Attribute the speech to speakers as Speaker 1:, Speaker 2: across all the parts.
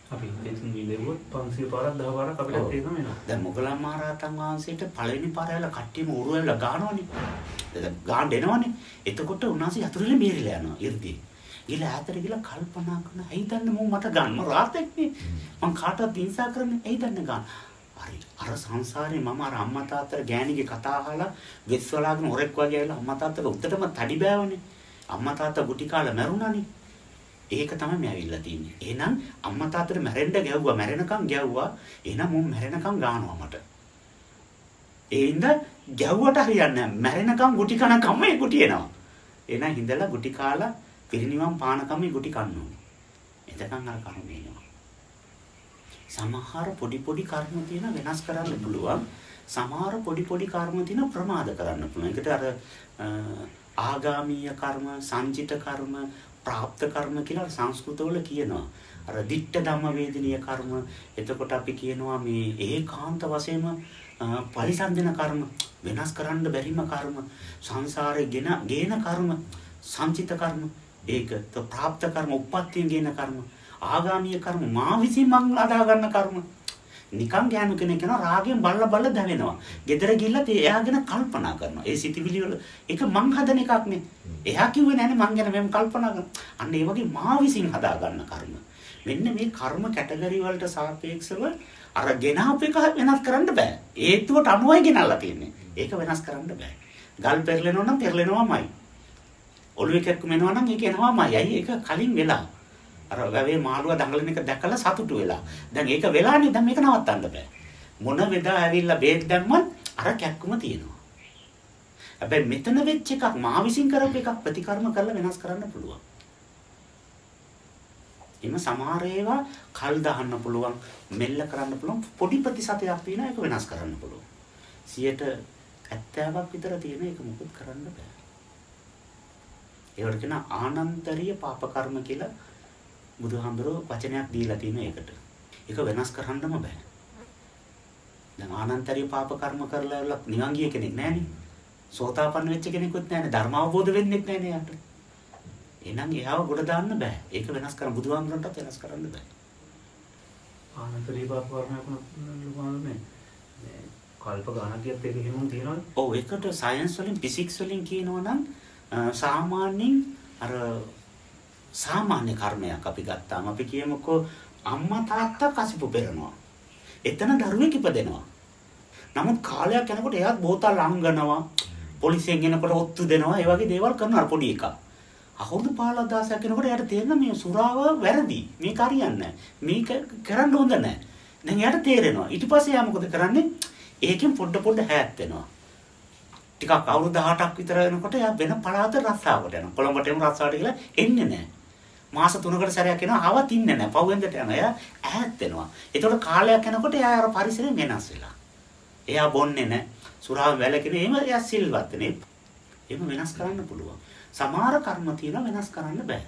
Speaker 1: අපි ඉතින් ඉලෙව්වොත් 500 පාරක් 10 පාරක් අපිට තේරෙනවා වෙනවා.
Speaker 2: දැන් මොගලන් මහරහතන් වහන්සේට පළවෙනි පාර ඇවිල්ලා කට්ටියම උරුවෙලා ගානවනේ. දැන් ගාන්න එනවනේ. එතකොට උන්වහන්සේ යතුරුලේ බේරිලා යනවා 이르දී. ගිහලා ඈතට ගිහලා කල්පනා කරන ඇයි දන්නේ මට ගන්න රාතෙක්නේ. මං කාටවත් හිංසා කරන්නේ ඇයි දන්නේ ගන්න. හරි. අර සංසාරේ මම අර අම්මා තාත්තට ගෑණිගේ කතා අහලා වෙස් වලාගෙන හොරෙක් වගේ ඇවිල්ලා අම්මා තාත්තට උඩටම තඩි බෑවනේ. අම්මා තාත්තා ගුටි කාලා මැරුණානේ. ඒක තමයි මේ ඇවිල්ලා තින්නේ. එහෙනම් අම්මා තාත්තට මැරෙන්න ගැව්වා, මැරෙනකම් ගැව්වා. එහෙනම් මම මැරෙනකම් ගානවා මට. ඒ හින්දා ගැව්වට හරියන්නේ නැහැ. මැරෙනකම් ගුටි කනකම් මේ ගුටි එනවා. එහෙනම් හිඳලා ගුටි කාලා පිරිනිවන් පානකම් මේ ගුටි කන්න ඕනේ. එතකන් අර කර්ම එනවා. සමහර පොඩි පොඩි කර්ම තියෙන වෙනස් කරන්න පුළුවන්. සමහර පොඩි පොඩි කර්ම තියෙන ප්‍රමාද කරන්න පුළුවන්. ඒකට අර ආගාමීය කර්ම, සංචිත කර්ම, ප්‍රාප්ත කර්ම කියලා සංස්කෘතවල කියනවා. අර ditta ධම්ම වේදිනිය කර්ම. එතකොට අපි කියනවා මේ ඒකාන්ත වශයෙන්ම පරිසම් දෙන කර්ම, වෙනස් කරන්න බැරිම කර්ම, සංසාරේ ගේන කර්ම, සංචිත කර්ම, ඒක ප්‍රාප්ත කර්ම, උප්පත්තියෙන් ගේන කර්ම, ආගාමීය කර්ම, මා විසින් මං අදා ගන්න කර්ම. නිකන් ගෑනු කෙනෙක් කෙනා රාගයෙන් බල්ල දැවෙනවා. ගෙදර ගිහිල්ලා එයා ගැන කල්පනා කරනවා. ඒ සිතිවිලි වල ඒක මං හදන එකක් නේ. එයා කිව්වේ නෑනේ මං ගැන මම කල්පනා කරනවා. අන්න ඒ වගේ මා විසින් හදා ගන්න කර්ම. මෙන්න මේ කර්ම කැටගරි වලට සාපේක්ෂව අර ගෙනාපු එක වෙනස් කරන්න බෑ. හේතුවට අනුවයි ගෙනල්ලා තියෙන්නේ. ඒක වෙනස් කරන්න බෑ. ගල් පෙරලෙනවා නම් පෙරලෙනවාමයි. ඔළුවේ කැක්කුම එනවා නම් ඒක එනවාමයි. අයි ඒක කලින් වෙලා. අර වැවේ මාළුවා දඟලන එක දැකලා සතුටු වෙලා. දැන් ඒක වෙලානේ දැන් මේක නවත්තන්න බෑ. මොන වෙදා ඇවිල්ලා බේත් දැම්මත් අර කැක්කුම තියෙනවා. හැබැයි මෙතන වෙච්ච එකක් මා විසින් කරපු එකක් ප්‍රතිකර්ම කරලා වෙනස් කරන්න පුළුවන්. එම සමහර ඒවා කල් දාන්න පුළුවන්, මෙල්ල කරන්න පුළුවන්, පොඩි ප්‍රතිශතයක් තියෙන එක වෙනස් කරන්න පුළුවන්. 70ක් විතර තියෙන එක මොකුත් කරන්න බෑ. ඒවට කියන ආනන්තරීය පාප කර්ම කියලා බුදුහාමුදුරුවෝ වචනයක් දීලා තියෙන එකට. ඒක වෙනස් කරන්නම බෑ. දැන් ආනන්තරීය පාප කර්ම කරලා නිවන් ගිය කෙනෙක් නෑනේ. සෝතාපන්න වෙච්ච කෙනෙකුත් නෑනේ. ධර්ම අවබෝධ වෙන්නෙත් නෑනේ යාට. එහෙනම් එයාව ගොඩ දාන්න බෑ. ඒක වෙනස් කරන්න බුදුහාමුදුරන්ටත් වෙනස් කරන්න බෑ.
Speaker 1: ආනන්තරීය පාප කර්මයක් නේ. කල්ප ගණන් කියත් ඒක එහෙමම තියෙනවනේ.
Speaker 2: ඔව් ඒකට සයන්ස් වලින් ෆිසික්ස් වලින් කියනවා නම් සාමාන්‍යයෙන් අර සාමාන්‍ය කර්මයක් අපි ගත්තාම අපි කියමුකෝ අම්මා තාත්තා කසිපු පෙරනවා. එතන දරුවෙක් ඉපදෙනවා. නමුත් කාලයක් යනකොට එයාත් බෝතල් අංගනවා, පොලිසියෙන් එනකොට ඔත්තු දෙනවා, ඒ වගේ දේවල් කරනවා අර පොඩි එකා. අවුරුදු 15000ක් යනකොට එයාට තේරෙනවා මේ සුරාව වැරදි. මේක හරියන්නේ නැහැ. මේක කරන්න හොඳ නැහැ. දැන් එයාට තේරෙනවා. ඊට පස්සේ එයා මොකද කරන්නේ? ඒකෙන් පොඩ හැත් වෙනවා. ටිකක් අවුරුදු 18ක් විතර වෙනකොට එයා වෙන පළාත රස්සාවකට යනවා. කොළඹට එමු රස්සාවට කියලා එන්නේ නැහැ. මාස 3කට සැරයක් එනවා ආවත් ඉන්නේ නැහැ. පහුවෙන්දට යනවා. එයා ඈත් වෙනවා. ඒතකොට කාලයක් යනකොට එයා අර පරිසරයෙන් වෙනස් වෙලා. එයා බොන්නේ නැහැ. සුරාව වැළකෙන එහෙම එයා සිල්වත් වෙන. එහෙම වෙනස් කරන්න පුළුවන්. සමහර කර්ම තියෙනවා වෙනස් කරන්න බෑ.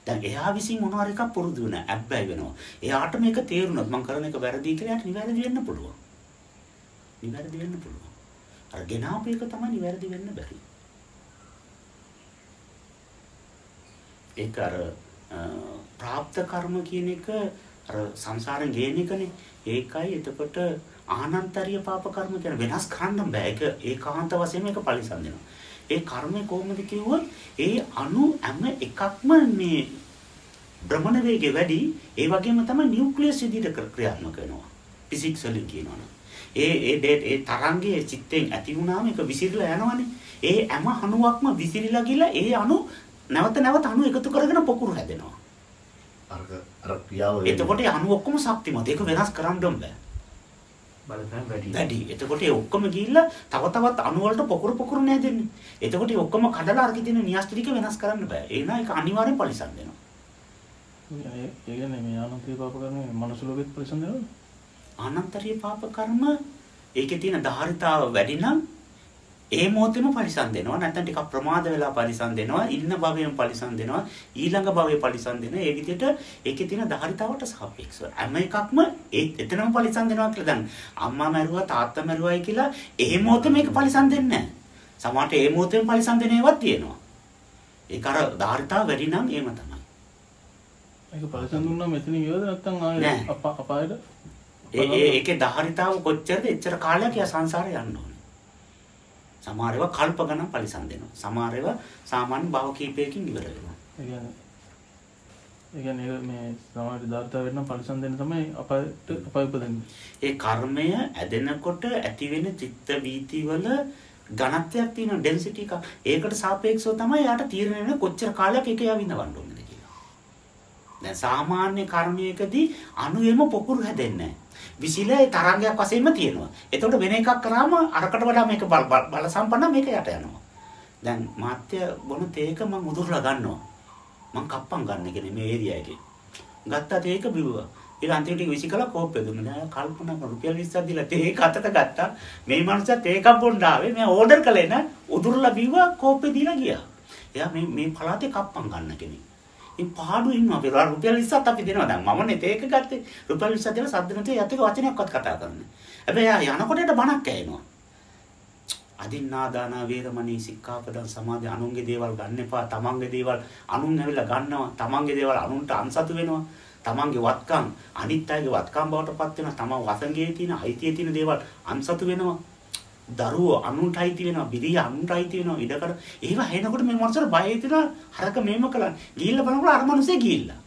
Speaker 2: දැන් එයා විසින් මොනවා හරි එකක් පුරුදු වෙනවා. අබ්බැයි වෙනවා. එයාට මේක තේරුණොත් මම කරන එක වැරදි කියලා එයාට නිවැරදි වෙන්න පුළුවන්. නිවැරදි වෙන්න පුළුවන්. අර ගෙනාපු එක තමයි නිවැරදි වෙන්න බැරි. ඒක අර ප්‍රාප්ත කර්ම කියන එක අර සංසාරෙන් ගේන එකනේ. ඒකයි එතකොට ආනන්තරීය පාප කර්ම කියන වෙනස් කරන්න බෑ. ඒක ඒකාන්ත වශයෙන් මේක පරිසම් දෙනවා. ඒ කර්මය කොහොමද කිව්වොත් ඒ අණු හැම එකක්ම මේ භ්‍රමණ වේගය වැඩි. ඒ වගේම තමයි නියුක්ලියස් විදිහට ක්‍රියාත්මක වෙනවා. ෆිසික්ස් වලින් කියනවනේ. ඒ තරංගයේ චිත්තෙන් ඇති වුණාම ඒක විසිරලා යනවනේ. ඒ හැම අණුවක්ම විසිරලා ගිහලා ඒ අණු නැවත අණු එකතු කරගෙන පොකුරු හැදෙනවා.
Speaker 3: අර ක්‍රියාව
Speaker 2: එතකොට ඒ අණු ඔක්කොම ශක්තිමත්. ඒක වෙනස් කරන්න බෑ.
Speaker 1: බලපෑම වැඩි.
Speaker 2: වැඩි. එතකොට ඒ ඔක්කොම ගිහිල්ලා තවත් අණු වලට පොකුරු නෑ දෙන්නේ. එතකොට ඒ ඔක්කොම කඩලා අරගෙන තියෙන න්‍යාස්ති ටික වෙනස් කරන්න බෑ. ඒ නා ඒක අනිවාර්යෙන් පරිසම් දෙනවා.
Speaker 4: ඒ කියන්නේ මේ ආනන්තරීය පාප කර්ම මනුස්ස ලෝකෙත් පරිසම් දෙනවද?
Speaker 2: ආනන්තරීය පාප කර්ම ඒකේ තියෙන ධාරිතාව වැඩි නම් ඒ මොහොතේම පරිසම් දෙනවා. නැත්නම් ටිකක් ප්‍රමාද වෙලා පරිසම් දෙනවා. ඉන්න භවයෙන් පරිසම් දෙනවා. ඊළඟ භවයේ පරිසම් දෙනවා. ඒ විදිහට ඒකේ තියෙන ධාරිතාවට සාපේක්ෂව හැම එකක්ම එතනම පරිසම් දෙනවා කියලා. දැන් අම්මා මැරුවා තාත්තා මැරුවයි කියලා ඒ මොහොතේ මේක පරිසම් දෙන්නේ නැහැ. සමහරට ඒ මොහොතේම පරිසම් දෙන ඒවාත් තියෙනවා. ඒක අර ධාරිතාව වැඩි නම් එහෙම තමයි.
Speaker 4: ඒක පරිසම් දුන්නා මෙතන ගියොත් නැත්තම් ආයේ අපායට
Speaker 2: ඒකේ ධාරිතාව කොච්චරද එච්චර කාලයක් යා සංසාරේ යන්න ඕනේ. සමහර ඒවා කල්ප ගණන් පරිසම් දෙනවා. සමහර ඒවා සාමාන්‍ය භව කීපයකින් ඉවර වෙනවා.
Speaker 4: ඒ කියන්නේ මේ සමාජ ධාර්තාව වෙන පරිසම් දෙන්න තමයි අපායට අපාය උපදින්නේ.
Speaker 2: ඒ කර්මය ඇදෙනකොට ඇති වෙන චිත්ත වීති වල ඝනත්වයක් තියෙන ඩෙන්සිටි එක. ඒකට සාපේක්ෂව තමයි යාට තීරණය වෙන්නේ කොච්චර කාලයක් ඒක යා විඳවන්න ඕනද කියලා. දැන් සාමාන්‍ය කර්මයකදී අණුවෙම පොකුරු හැදෙන්නේ නැහැ. විසිලේ තරංගයක් වශයෙන්ම තියෙනවා. එතකොට වෙන එකක් කරාම අරකට වඩා මේක බල සම්පන්න මේක යට යනවා. දැන් මාත්‍ය බොන තේක මම උදුරලා ගන්නවා. මං කප්පම් ගන්න කියන්නේ මේ ඒරියා එකේ. ගත්තා තේක බිව්වා. ඊළ අන්තිමට විසිකලා කෝප්පේ දුන්නා. නෑ කල්පනා කරලා රුපියල් 20ක් දීලා තේක අතට ගත්තා. මේ මනුස්සයා තේකක් බොන්න ආවේ. මම ඕඩර් කළේ නෑ. උදුරලා බිව්වා කෝප්පේ දීලා ගියා. එයා මේ පළාතේ කප්පම් ගන්න කෙනෙක්. ඉතින් පාඩු ඉන්නවා. අපි රුපියල් 20ක් අපි දෙනවා. දැන් මමනේ තේක ගත්තේ. රුපියල් 20ක් දීලා සද්ද නැතුව යත් එක වචනයක්වත් කතා කරන්නේ. හැබැයි එයා යනකොට යට බණක් ඇහෙනවා. අදින්නාදාන වේරමණී සික්ඛාපදං සමාධි අනුන්ගේ දේවල් ගන්න එපා. තමන්ගේ දේවල් අනුන් ඇවිල්ලා ගන්නවා. තමන්ගේ දේවල් අනුන්ට අන්සතු වෙනවා. තමන්ගේ වත්කම් අනිත් අයගේ වත්කම් බවට පත් වෙනවා. තමන් වසඟයේ තියෙන අයිතියේ තියෙන දේවල් අන්සතු වෙනවා. දරුවෝ අනුන්ට අයිති වෙනවා. බිරිය අනුන්ට අයිති වෙනවා. ඉඩකඩ ඒව හැෙනකොට මේ මනුස්සර බය හිතෙනවා. හරක මේම කළා. ගිහිල්ලා බලනකොට අර මනුස්සේ ගිහිල්ලා.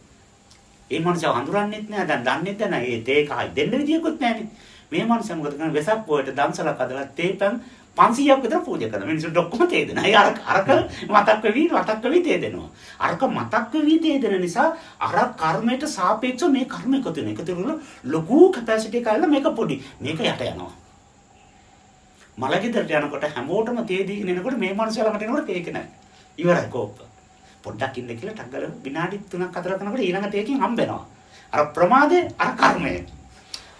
Speaker 2: ඒ මනුස්සයා හඳුරන්නෙත් නෑ. දැන් දන්නෙත් නෑ. ඒ තේ කයි දෙන්න විදියකුත් නෑනේ. මේ මනුස්සයා මොකද කරන්නේ? වෙසක් පොයට දම්සලක් අදලා තේපන් 500ක් විතර පූජා කරනවා. මිනිස්සු ඔක්කොම තේ දෙනවා. ඒ අරක මතක් වෙවි තේ දෙනවා. අරක මතක් වෙවි තේ දෙන නිසා අර කර්මයට සාපේක්ෂව මේ කර්ම එකතු වෙන. එකතු වෙන ලොකු කැපැසිටි එකක් අල්ල මේක පොඩි. මේක යට යනවා. මලගෙදරට යනකොට හැමෝටම තේ දීගෙන එනකොට මේ මනුස්සයා ළඟට එනකොට තේක නැහැ. ඉවරයි කෝප්ප. පොඩ්ඩක් ඉන්න කියලා ටග්ගල විනාඩි 3ක් 4ක් යනකොට ඊළඟ තේකින් හම්බ වෙනවා. අර ප්‍රමාදේ අර කර්මය.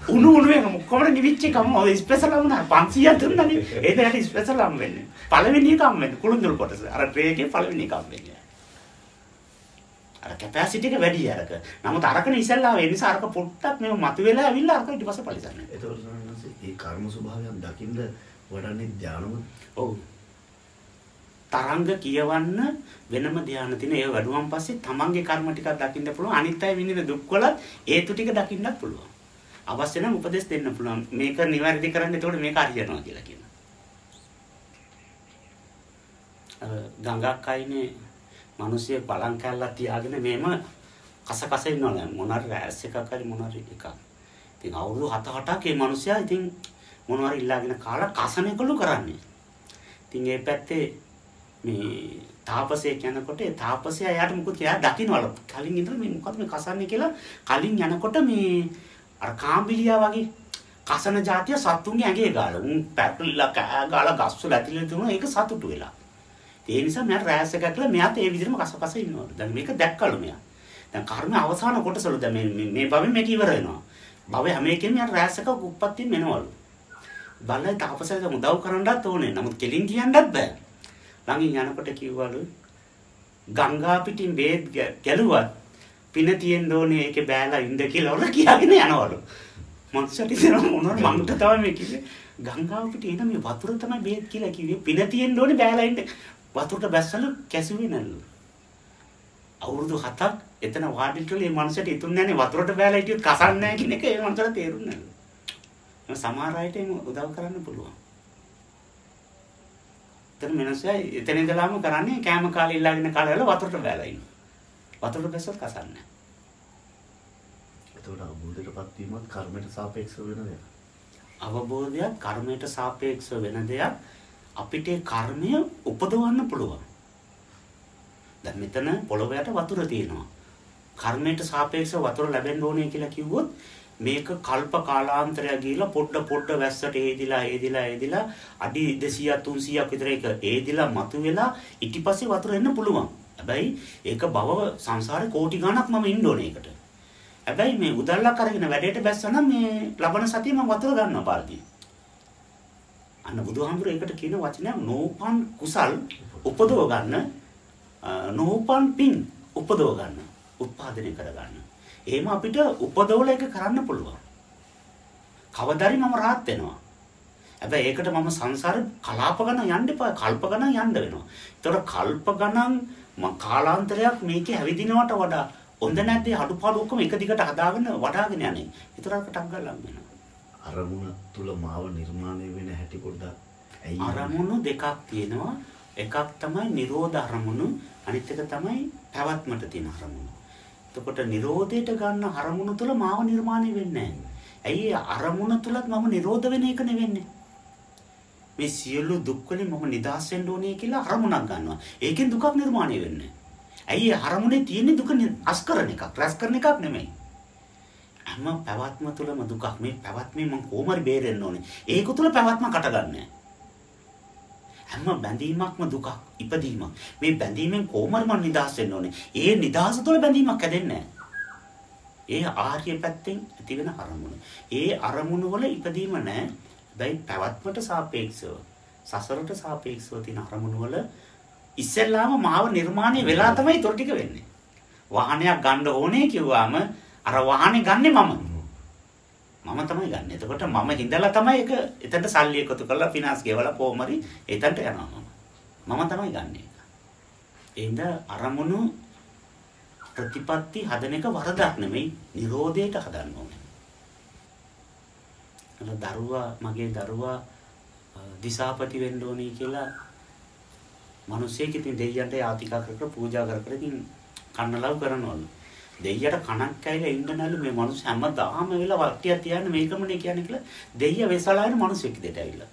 Speaker 2: උණුවෙන් කොහොමද නිවිච්ච කම ඔය ස්පෙෂල් වුණා 500ක් දුන්නානේ. ඒ දෙයට ස්පෙෂල් හම් වෙන්නේ. පළවෙනි එක හම් වෙන්නේ කුළුඳුල් කොටස. අර ට්‍රේ එකේ පළවෙනි එක හම් වෙන්නේ. අර කැපැසිටි එක වැඩි අරක. නමුත් අරකනේ ඉස්සල්ලා ඒ නිසා අරක පොට්ටක් මේ මතුවෙලා ඇවිල්ලා අරක ඊට පස්සේ පරිසම් නැහැ.
Speaker 3: ඒතකොට සමහරවිට මේ කර්ම ස්වභාවයන් දකින්න වඩන්නේ ධානම.
Speaker 2: ඔව්. තරංග කියවන්න වෙනම ධානය තියෙන. ඒ වැඩුවන් පස්සේ තමන්ගේ කර්ම ටිකක් දකින්න පුළුවන්. අනිත් අය විඳින දුක් වලත් හේතු ටික දකින්නත් පුළුවන්. අවශ්‍ය නම් උපදෙස් දෙන්න පුළුවන්. මේක නිවැරදි කරන්න එතකොට මේක හරියනවා කියලා කියනවා. අර ගඟක් අයිනේ මිනිස්සිය බලන් කැල්ලක් තියාගෙන මේම කස ඉන්නවා. මොනාරි රෑස් එකක් හරි මොනාරි එකක්. ඉතින් අවුරුදු 7-8ක් මේ මිනිස්සයා ඉතින් මොනවාරි ඉල්ලාගෙන කාලා කසනෙකලු කරන්නේ. ඉතින් ඒ පැත්තේ මේ තාපසයෙක් යනකොට ඒ තාපසයා යාට මොකද කියලා දකින්නවලු. කලින් ඉඳලා මේ මොකද මේ කසන්නේ කියලා කලින් යනකොට මේ අර කාම්බිලියා වගේ කසන જાතිය සත්තුන්ගේ ඇඟේ ගාලා උන් පැටලිලා කෑ ගාලා ගස්වල ඇතුලේ තුන ඒක සතුටු වෙලා. ඒ නිසා මම රෑස් එකක් කියලා මෙයාත් ඒ විදිහටම කස ඉන්නවලු. දැන් මේක දැක්කලු මෙයා. දැන් කර්ම අවසාන කොටසලු දැන් මේ භවෙ මේක ඉවර වෙනවා. භවෙ හැම එකෙම මෙයා රෑස් එකක් උප්පත්තියෙන් එනවලු. බලයි තාපසයට උදව් කරන්නත් ඕනේ. නමුත් කෙලින් කියන්නත් බෑ. ළඟින් යනකොට කිව්වලු ගංගා පිටින් බේත් ගැලුවත් පින තියෙන්න ඕනේ ඒකේ බෑලා ඉන්න කියලා ඔල කියාගෙන යනවලු. මනුස්සයට ඉතින් මොනවද මන්ට තමයි මේ කිව්වේ. ගංගාව පිටේ එන මේ වතුර තමයි බේත් කියලා කිව්වේ. පින තියෙන්න ඕනේ බෑලා ඉන්න. වතුරට බැස්සලු කැසුවේ නැල්ලු. අවුරුදු 7ක් එතන වාඩිලා මේ මනුස්සයට ඉතුරුන්නේ නැහැ වතුරට බෑලා හිටියොත් කසන්නේ නැහැ කියන එක ඒ මනුස්සට තේරුන්නේ නැහැ. සමහර අයට එහෙම උදව් කරන්න පුළුවන්. එතන මිනිස්සයා එතන ඉඳලාම කරන්නේ කෑම කාලේ ඉල්ලගෙන කාලේ වතුරට බෑලා ඉන්න. වතුරට බැස්සොත් කසන්නේ නැහැ.
Speaker 3: ඒතකොට අවබෝධයටපත් වීමත් කර්මයට සාපේක්ෂව වෙන දෙයක්.
Speaker 2: අවබෝධයක් කර්මයට සාපේක්ෂව වෙන දෙයක්. අපිට කර්මය උපදවන්න පුළුවන්. දැන් මෙතන පොළොව යට වතුර තියෙනවා. කර්මයට සාපේක්ෂව වතුර ලැබෙන්න ඕනේ කියලා කිව්වොත් මේක කල්ප කාලාන්තරය ගිහිලා පොඩ වැස්සට ඒදිලා අඩි 200 300ක් විතර ඒක ඒදිලා මතුවෙලා ඊට පස්සේ වතුර එන්න පුළුවන්. හැබැයි ඒක බව සංසාරේ කෝටි ගණක් මම ඉන්න ඕනේ ඒකට. හැබැයි මේ උදල්ලක් අරගෙන වැඩේට බැස්සනම් මේ ලබන සතිය මම වතුර ගන්නවා පාර්තිය. අන්න බුදුහාමුදුර ඒකට කියන වචනයක් නෝපන් කුසල් උපදව ගන්න, නෝපන් පින් උපදව ගන්න, උත්පාදනය කර ගන්න. එහෙම අපිට උපදවල එක කරන්න පුළුවන්. කවදාරි මම rahat වෙනවා. හැබැයි ඒකට මම සංසාරේ කලාප ගණන් යන්න එපා, කල්ප ගණන් යන්න වෙනවා. ඒතකොට කල්ප ගණන් කාලාන්තරයක් මේකේ හැවිදිනවට වඩා හොඳ නැද්ද අඩුපාඩු ඔක්කොම එක දිගට හදාගෙන වඩාගෙන යන්නේ. ඒතරකටක් ගලම් වෙනවා.
Speaker 3: අරමුණ තුල මාව නිර්මාණය වෙන හැටි පොඩ්ඩක් ඇයි
Speaker 2: අරමුණු දෙකක් තියෙනවා. එකක් තමයි නිරෝධ අරමුණු, අනිත් එක තමයි පැවැත්මට තියෙන අරමුණු. එතකොට නිරෝධයට ගන්න අරමුණු තුල මාව නිර්මාණය වෙන්නේ නැහැ. ඇයි අරමුණ තුලත් මම නිරෝධ වෙන එක නෙවෙන්නේ. මේ සියලු දුක් වලින් මම නිදහස් වෙන්න ඕනේ කියලා අරමුණක් ගන්නවා. ඒකෙන් දුකක් නිර්මාණය වෙන්නේ. ඇයි අරමුණේ තියෙන දුක අස්කරන එකක්, රැස් කරන එකක් නෙමෙයි. හැම පැවැත්ම තුලම දුකක්. මේ පැවැත්මෙන් මම කොහොමරි බේරෙන්න ඕනේ. ඒක තුල පැවැත්ම කටගන්නේ. හැම බැඳීමක්ම දුකක්, ඉපදීමක්. මේ බැඳීමෙන් කොහොමරි මම නිදහස් වෙන්න ඕනේ. ඒ නිදහස තුල බැඳීමක් හැදෙන්නේ ඒ ආර්ය පැත්තෙන් ඇති වෙන අරමුණ. ඒ අරමුණ වල ඉපදීම නැහැ. දැන් පැවැත්මට සාපේක්ෂව, සසරට සාපේක්ෂව තියෙන අරමුණ වල ඉස්සෙල්ලාම මාව නිර්මාණය වෙලා තමයි ඒතර ටික වෙන්නේ. වාහනයක් ගන්න ඕනේ කිව්වම අර වාහනේ ගන්නෙ මම. මම තමයි ගන්න. එතකොට මම හිඳලා තමයි ඒක එතනට සල්ලි එකතු කරලා ෆිනාන්ස් ගෙවලා කොහොමරි එතනට යනවා මම තමයි ගන්න එක. එහෙනම් අරමුණු ප්‍රතිපatti හදන එක වරදක් නෙමෙයි, නිරෝධයට හදන්න ඕනේ. මගේ දරුවා දිසාපති වෙන්න ඕනේ කියලා මිනිස්සෙක් ඉතින් දෙයියන්ට යාතිකා කර පූජා කර ඉතින් කන්නලව් කරනවලු. දෙයියට කණක් කැයිලා ඉන්නනලු මේ මිනිස්සු හැමදාම වෙලා වට්ටියක් තියන්නේ මේකමනේ කියන්නේ කියලා දෙයිය වෙසලාගෙන මිනිස්සෙක් දෙට ඇවිල්ලා.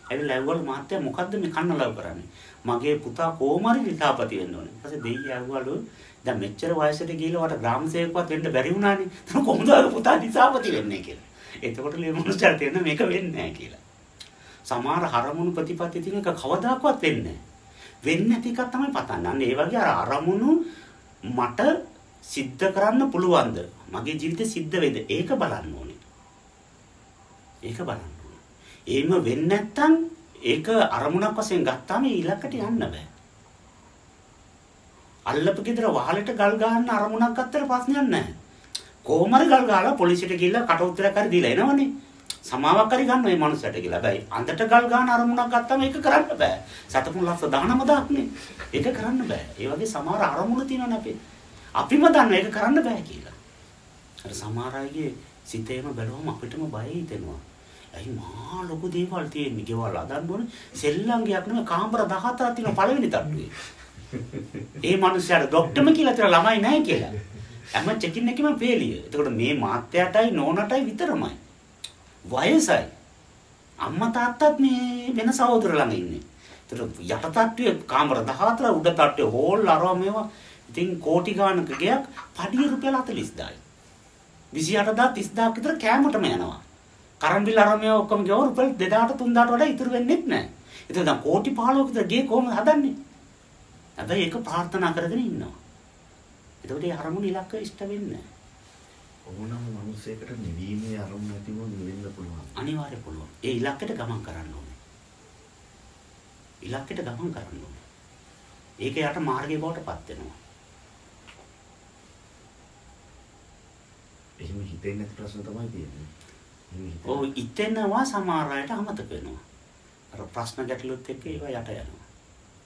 Speaker 2: ඇවිල්ලා ඇව්වලු මහත්තයා මොකද්ද මේ කන්නලව් කරන්නේ? මගේ පුතා කොහොමරි දිසාපති වෙන්න ඕනේ. ඊපස්සේ දෙයිය ඇව්වලු දැන් මෙච්චර වයසට ගිහලා වට ග්‍රාම සේවකවත් වෙන්න බැරි වුණානේ. තන කොහොමද පුතා දිසාපති වෙන්නේ කියලා. එතකොට මේ මිනිස්සුන්ට තේරෙන මේක වෙන්නේ නැහැ කියලා. සමහර හරමුණු ප්‍රතිපත්ති තියෙන එක කවදාකවත් වෙන්නේ නැහැ. වෙන්නේ නැති එකක් තමයි පතන්නේ. අන්න ඒ වගේ අර අරමුණු මට සිද්ධ කරන්න පුළුවන්ද? මගේ ජීවිතේ සිද්ධ වෙද? ඒක බලන්න ඕනේ. ඒක බලන්න ඕනේ. එහෙම වෙන්නේ නැත්නම් ඒක අරමුණක් වශයෙන් ගත්තාම ඊළඟට යන්න බෑ. අල්ලපු ගෙදර වහලට ගල් ගහන්න අරමුණක් ගත්තට ප්‍රශ්නයක් නැහැ. කොහොමද ගල් ගහලා පොලිසියට ගිහිල්ලා කට උත්තරයක් හරි දීලා එනවනේ. සමාවක් හරි ගන්න මේ මනුස්සයට කියලා. හැබැයි අන්තට ගල් ගන්න අරමුණක් ගත්තම ඒක කරන්න බෑ. සතපුන් ලක්ෂ 19,000ක්නේ. ඒක කරන්න බෑ. ඒ වගේ සමහර අරමුණු තියෙනවනේ අපේ. අපිම දන්නවා ඒක කරන්න බෑ කියලා. අර සමහර අයගේ සිතේම බැලුවම අපිටම බය හිතෙනවා. ඇයි මහා ලොකු දේවල් තියෙන්නේ. ගෙවල් හදන්න ඕනේ. සෙල්ලම්ගයක් නෙමෙයි කාමර 14ක් තියෙන පළවෙනි තට්ටුවේ. ඒ මනුස්සයාට ડોක්ටර්ම කියලා තර ළමයි නැහැ කියලා. හැම චෙකින් එකෙම පේලිය. එතකොට මේ මාත්‍යාටයි නෝනටයි විතරමයි. වයසයි. අම්මා තාත්තත් මේ වෙන සහෝදර ළඟ ඉන්නේ. ඒතර යට තට්ටුවේ කාමර 14 උඩ තට්ටුවේ හෝල් අරව මේවා ඉතින් කෝටි ගානක ගයක් පඩිය රුපියල් 40000යි. 28000 30000 විතර කෑමටම යනවා. කරන් බිල් අරව මේවා ඔක්කොම ගෙව රුපියල් 2000 3000ට වඩා ඉතුරු වෙන්නේ නැහැ. ඒතර දැන් කෝටි 15ක විතර ගේ කොහොමද හදන්නේ? හැබැයි ඒක ප්‍රාර්ථනා කරගෙන ඉන්නවා. එතකොට ඒ අරමුණ ඉලක්ක ඉෂ්ට වෙන්නේ නැහැ.
Speaker 3: ඕනම මිනිසෙකුට නිවීමේ අරමුණ නැතිව නිවෙන්න පුළුවන්.
Speaker 2: අනිවාර්ය පුළුවන්. ඒ ඉලක්කයට ගමන් කරන්න ඕනේ. ඉලක්කයට ගමන් කරන්න ඕනේ. ඒක යට මාර්ගය බවට පත් වෙනවා.
Speaker 3: එහෙම හිතෙන්නේ නැති ප්‍රශ්න තමයි තියෙන්නේ.
Speaker 2: ඔව් හිතෙනවා සමහර අයට අමතක වෙනවා. අර ප්‍රශ්න ගැටලුත් එක්ක ඒවා යට යනවා.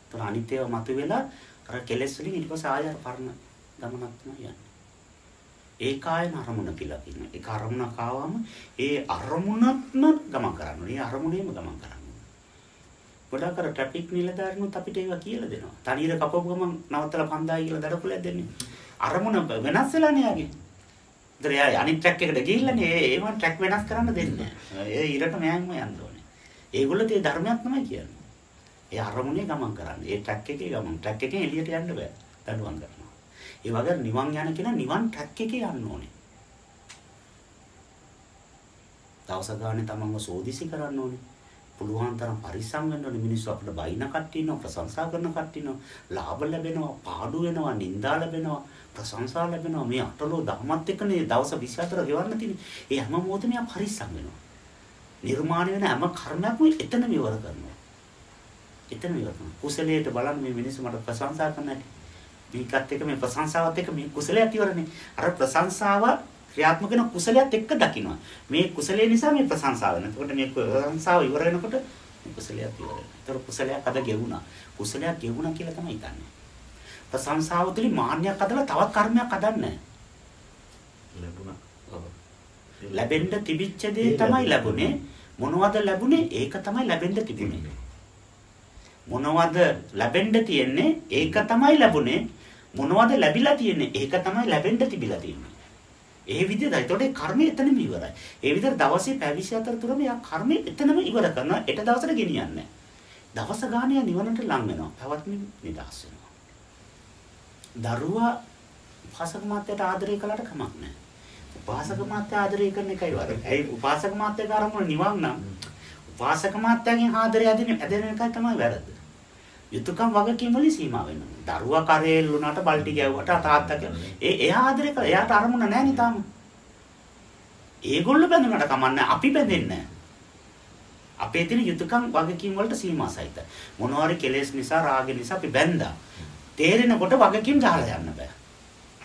Speaker 2: ඒතර අනිත් ඒවා මතුවෙලා අර කෙලෙස් වලින් ඊට පස්සේ ආය පරණ ගමනක් තමයි යන්නේ. ඒකායන අරමුණ කියලා කියනවා. ඒක අරමුණක් ආවම ඒ අරමුණක්ම ගමන් කරන්න ඕනේ. ඒ අරමුණේම ගමන් කරන්න ඕනේ. ගොඩක් අර ට්‍රැෆික් නිලධාරීනුත් අපිට ඒවා කියලා දෙනවා. තනියර කපපු ගමන් නවත්තලා 5000 කියලා දඩකුලයක් දෙන්නේ. අරමුණ වෙනස් වෙලානේ යාගේ. ඒතර යා අනිත් ට්‍රැක් එකට ගිහිල්ලානේ ඒවන් ට්‍රැක් වෙනස් කරන්න දෙන්නේ නැහැ. ඒ ඉරට මෙයන්ම යන්න ඕනේ. ඒගොල්ලෝ තේ ධර්මයක් තමයි කියන්නේ. ඒ අරමුණේ ගමන් කරන්නේ. ඒ ට්‍රැක් එකේ ගමන්. ට්‍රැක් එකෙන් එළියට යන්න බෑ. දඬුවම් කරනවා. ඒ වගේ නිවන් යන කෙනා නිවන් ට්‍රැක් එකේ යන්න ඕනේ. දවස ගානේ තමන්ව සෝදිසි කරන්න ඕනේ. පුළුවන් තරම් පරිස්සම් වෙන්න ඕනේ. මිනිස්සු අපිට බයින කට්ටිය ඉන්නවා, ප්‍රශංසා කරන කට්ටිය ඉන්නවා, ලාභ ලැබෙනවා, පාඩු වෙනවා, නිന്ദා ලැබෙනවා, ප්‍රශංසා ලැබෙනවා. මේ අටලෝ දහමත් එක්කනේ දවස් 24 ගෙවන්න තියෙන්නේ. ඒ හැම මොහොතෙම යා පරිස්සම් වෙනවා. නිර්මාණය වෙන හැම කර්මයක්ම එතනම ඉවර කරනවා. එතනම ඉවර කරනවා. කුසලයට බලන්න මේ මිනිස්සු මට ප්‍රශංසා කරන හැටි. මේකත් එක්ක මේ ප්‍රශංසාවත් එක්ක මේ කුසලයට ඉවරනේ. අර ප්‍රශංසාව ක්‍රියාත්මක වෙන කුසලයට එක්ක දකින්නවා. මේ කුසලයේ නිසා මේ ප්‍රශංසාව වෙනවා. එතකොට මේ ප්‍රශංසාව ඉවර වෙනකොට මේ කුසලයට ඉවර වෙනවා. ඒතර කුසලයක් අද ගෙවුණා. කුසලයක් ගෙවුණා කියලා තමයි හිතන්නේ. ප්‍රශංසාව තුළින් මාන්නයක් අදලා තවත් කර්මයක් හදන්නේ නැහැ.
Speaker 3: ලැබුණා.
Speaker 2: ඔව්. ලැබෙන්න තිබිච්ච දේ තමයි ලැබුණේ. මොනවද ලැබුණේ? ඒක තමයි ලැබෙන්න තිබුණේ. මොනවද ලැබෙන්න තියෙන්නේ? ඒක තමයි ලැබුණේ. මොනවද ලැබිලා තියෙන්නේ? ඒක තමයි ලැබෙන්න තිබිලා තියෙන්නේ. ඒ විදිහට ඒතකොට කර්මය එතනම ඉවරයි. ඒ විදිහට දවසේ පැය 24 තුරම යා කර්මය එතනම ඉවර කරනවා. ඊට දවසට ගෙනියන්නේ. දවස ගානේ නිවනට ලං වෙනවා. පැවැත්ම නිදහස් වෙනවා. දරුවා උපාසක මාත්‍යට ආදරය කළාට කමක් නැහැ. උපාසක මාත්‍ය ආදරය කරන එකයි වරද. ඒ උපාසක මාත්‍යගේ අරමුණ නිවන් නම් උපාසක මාත්‍යගෙන් ආදරය ඇදෙන එකයි තමයි වැරද්ද. යුතුයකම් වගකීම් වලින් සීමා වෙනවා. දරුවා කරේල් වුණාට බල්ටි ගැව්වට තාත්තා එයා ආදරය කළා. එයාට අරමුණ නැහැ නේ තාම. ඒගොල්ලෝ බැඳුනට කමන්නේ අපි බැඳෙන්නේ නැහැ. අපේ තියෙන යුතුයකම් වගකීම් වලට සීමා සහිතයි. මොනවාරි කෙලෙස් නිසා රාග නිසා අපි බැඳා. තේරෙනකොට වගකීම් දාලා යන්න බෑ.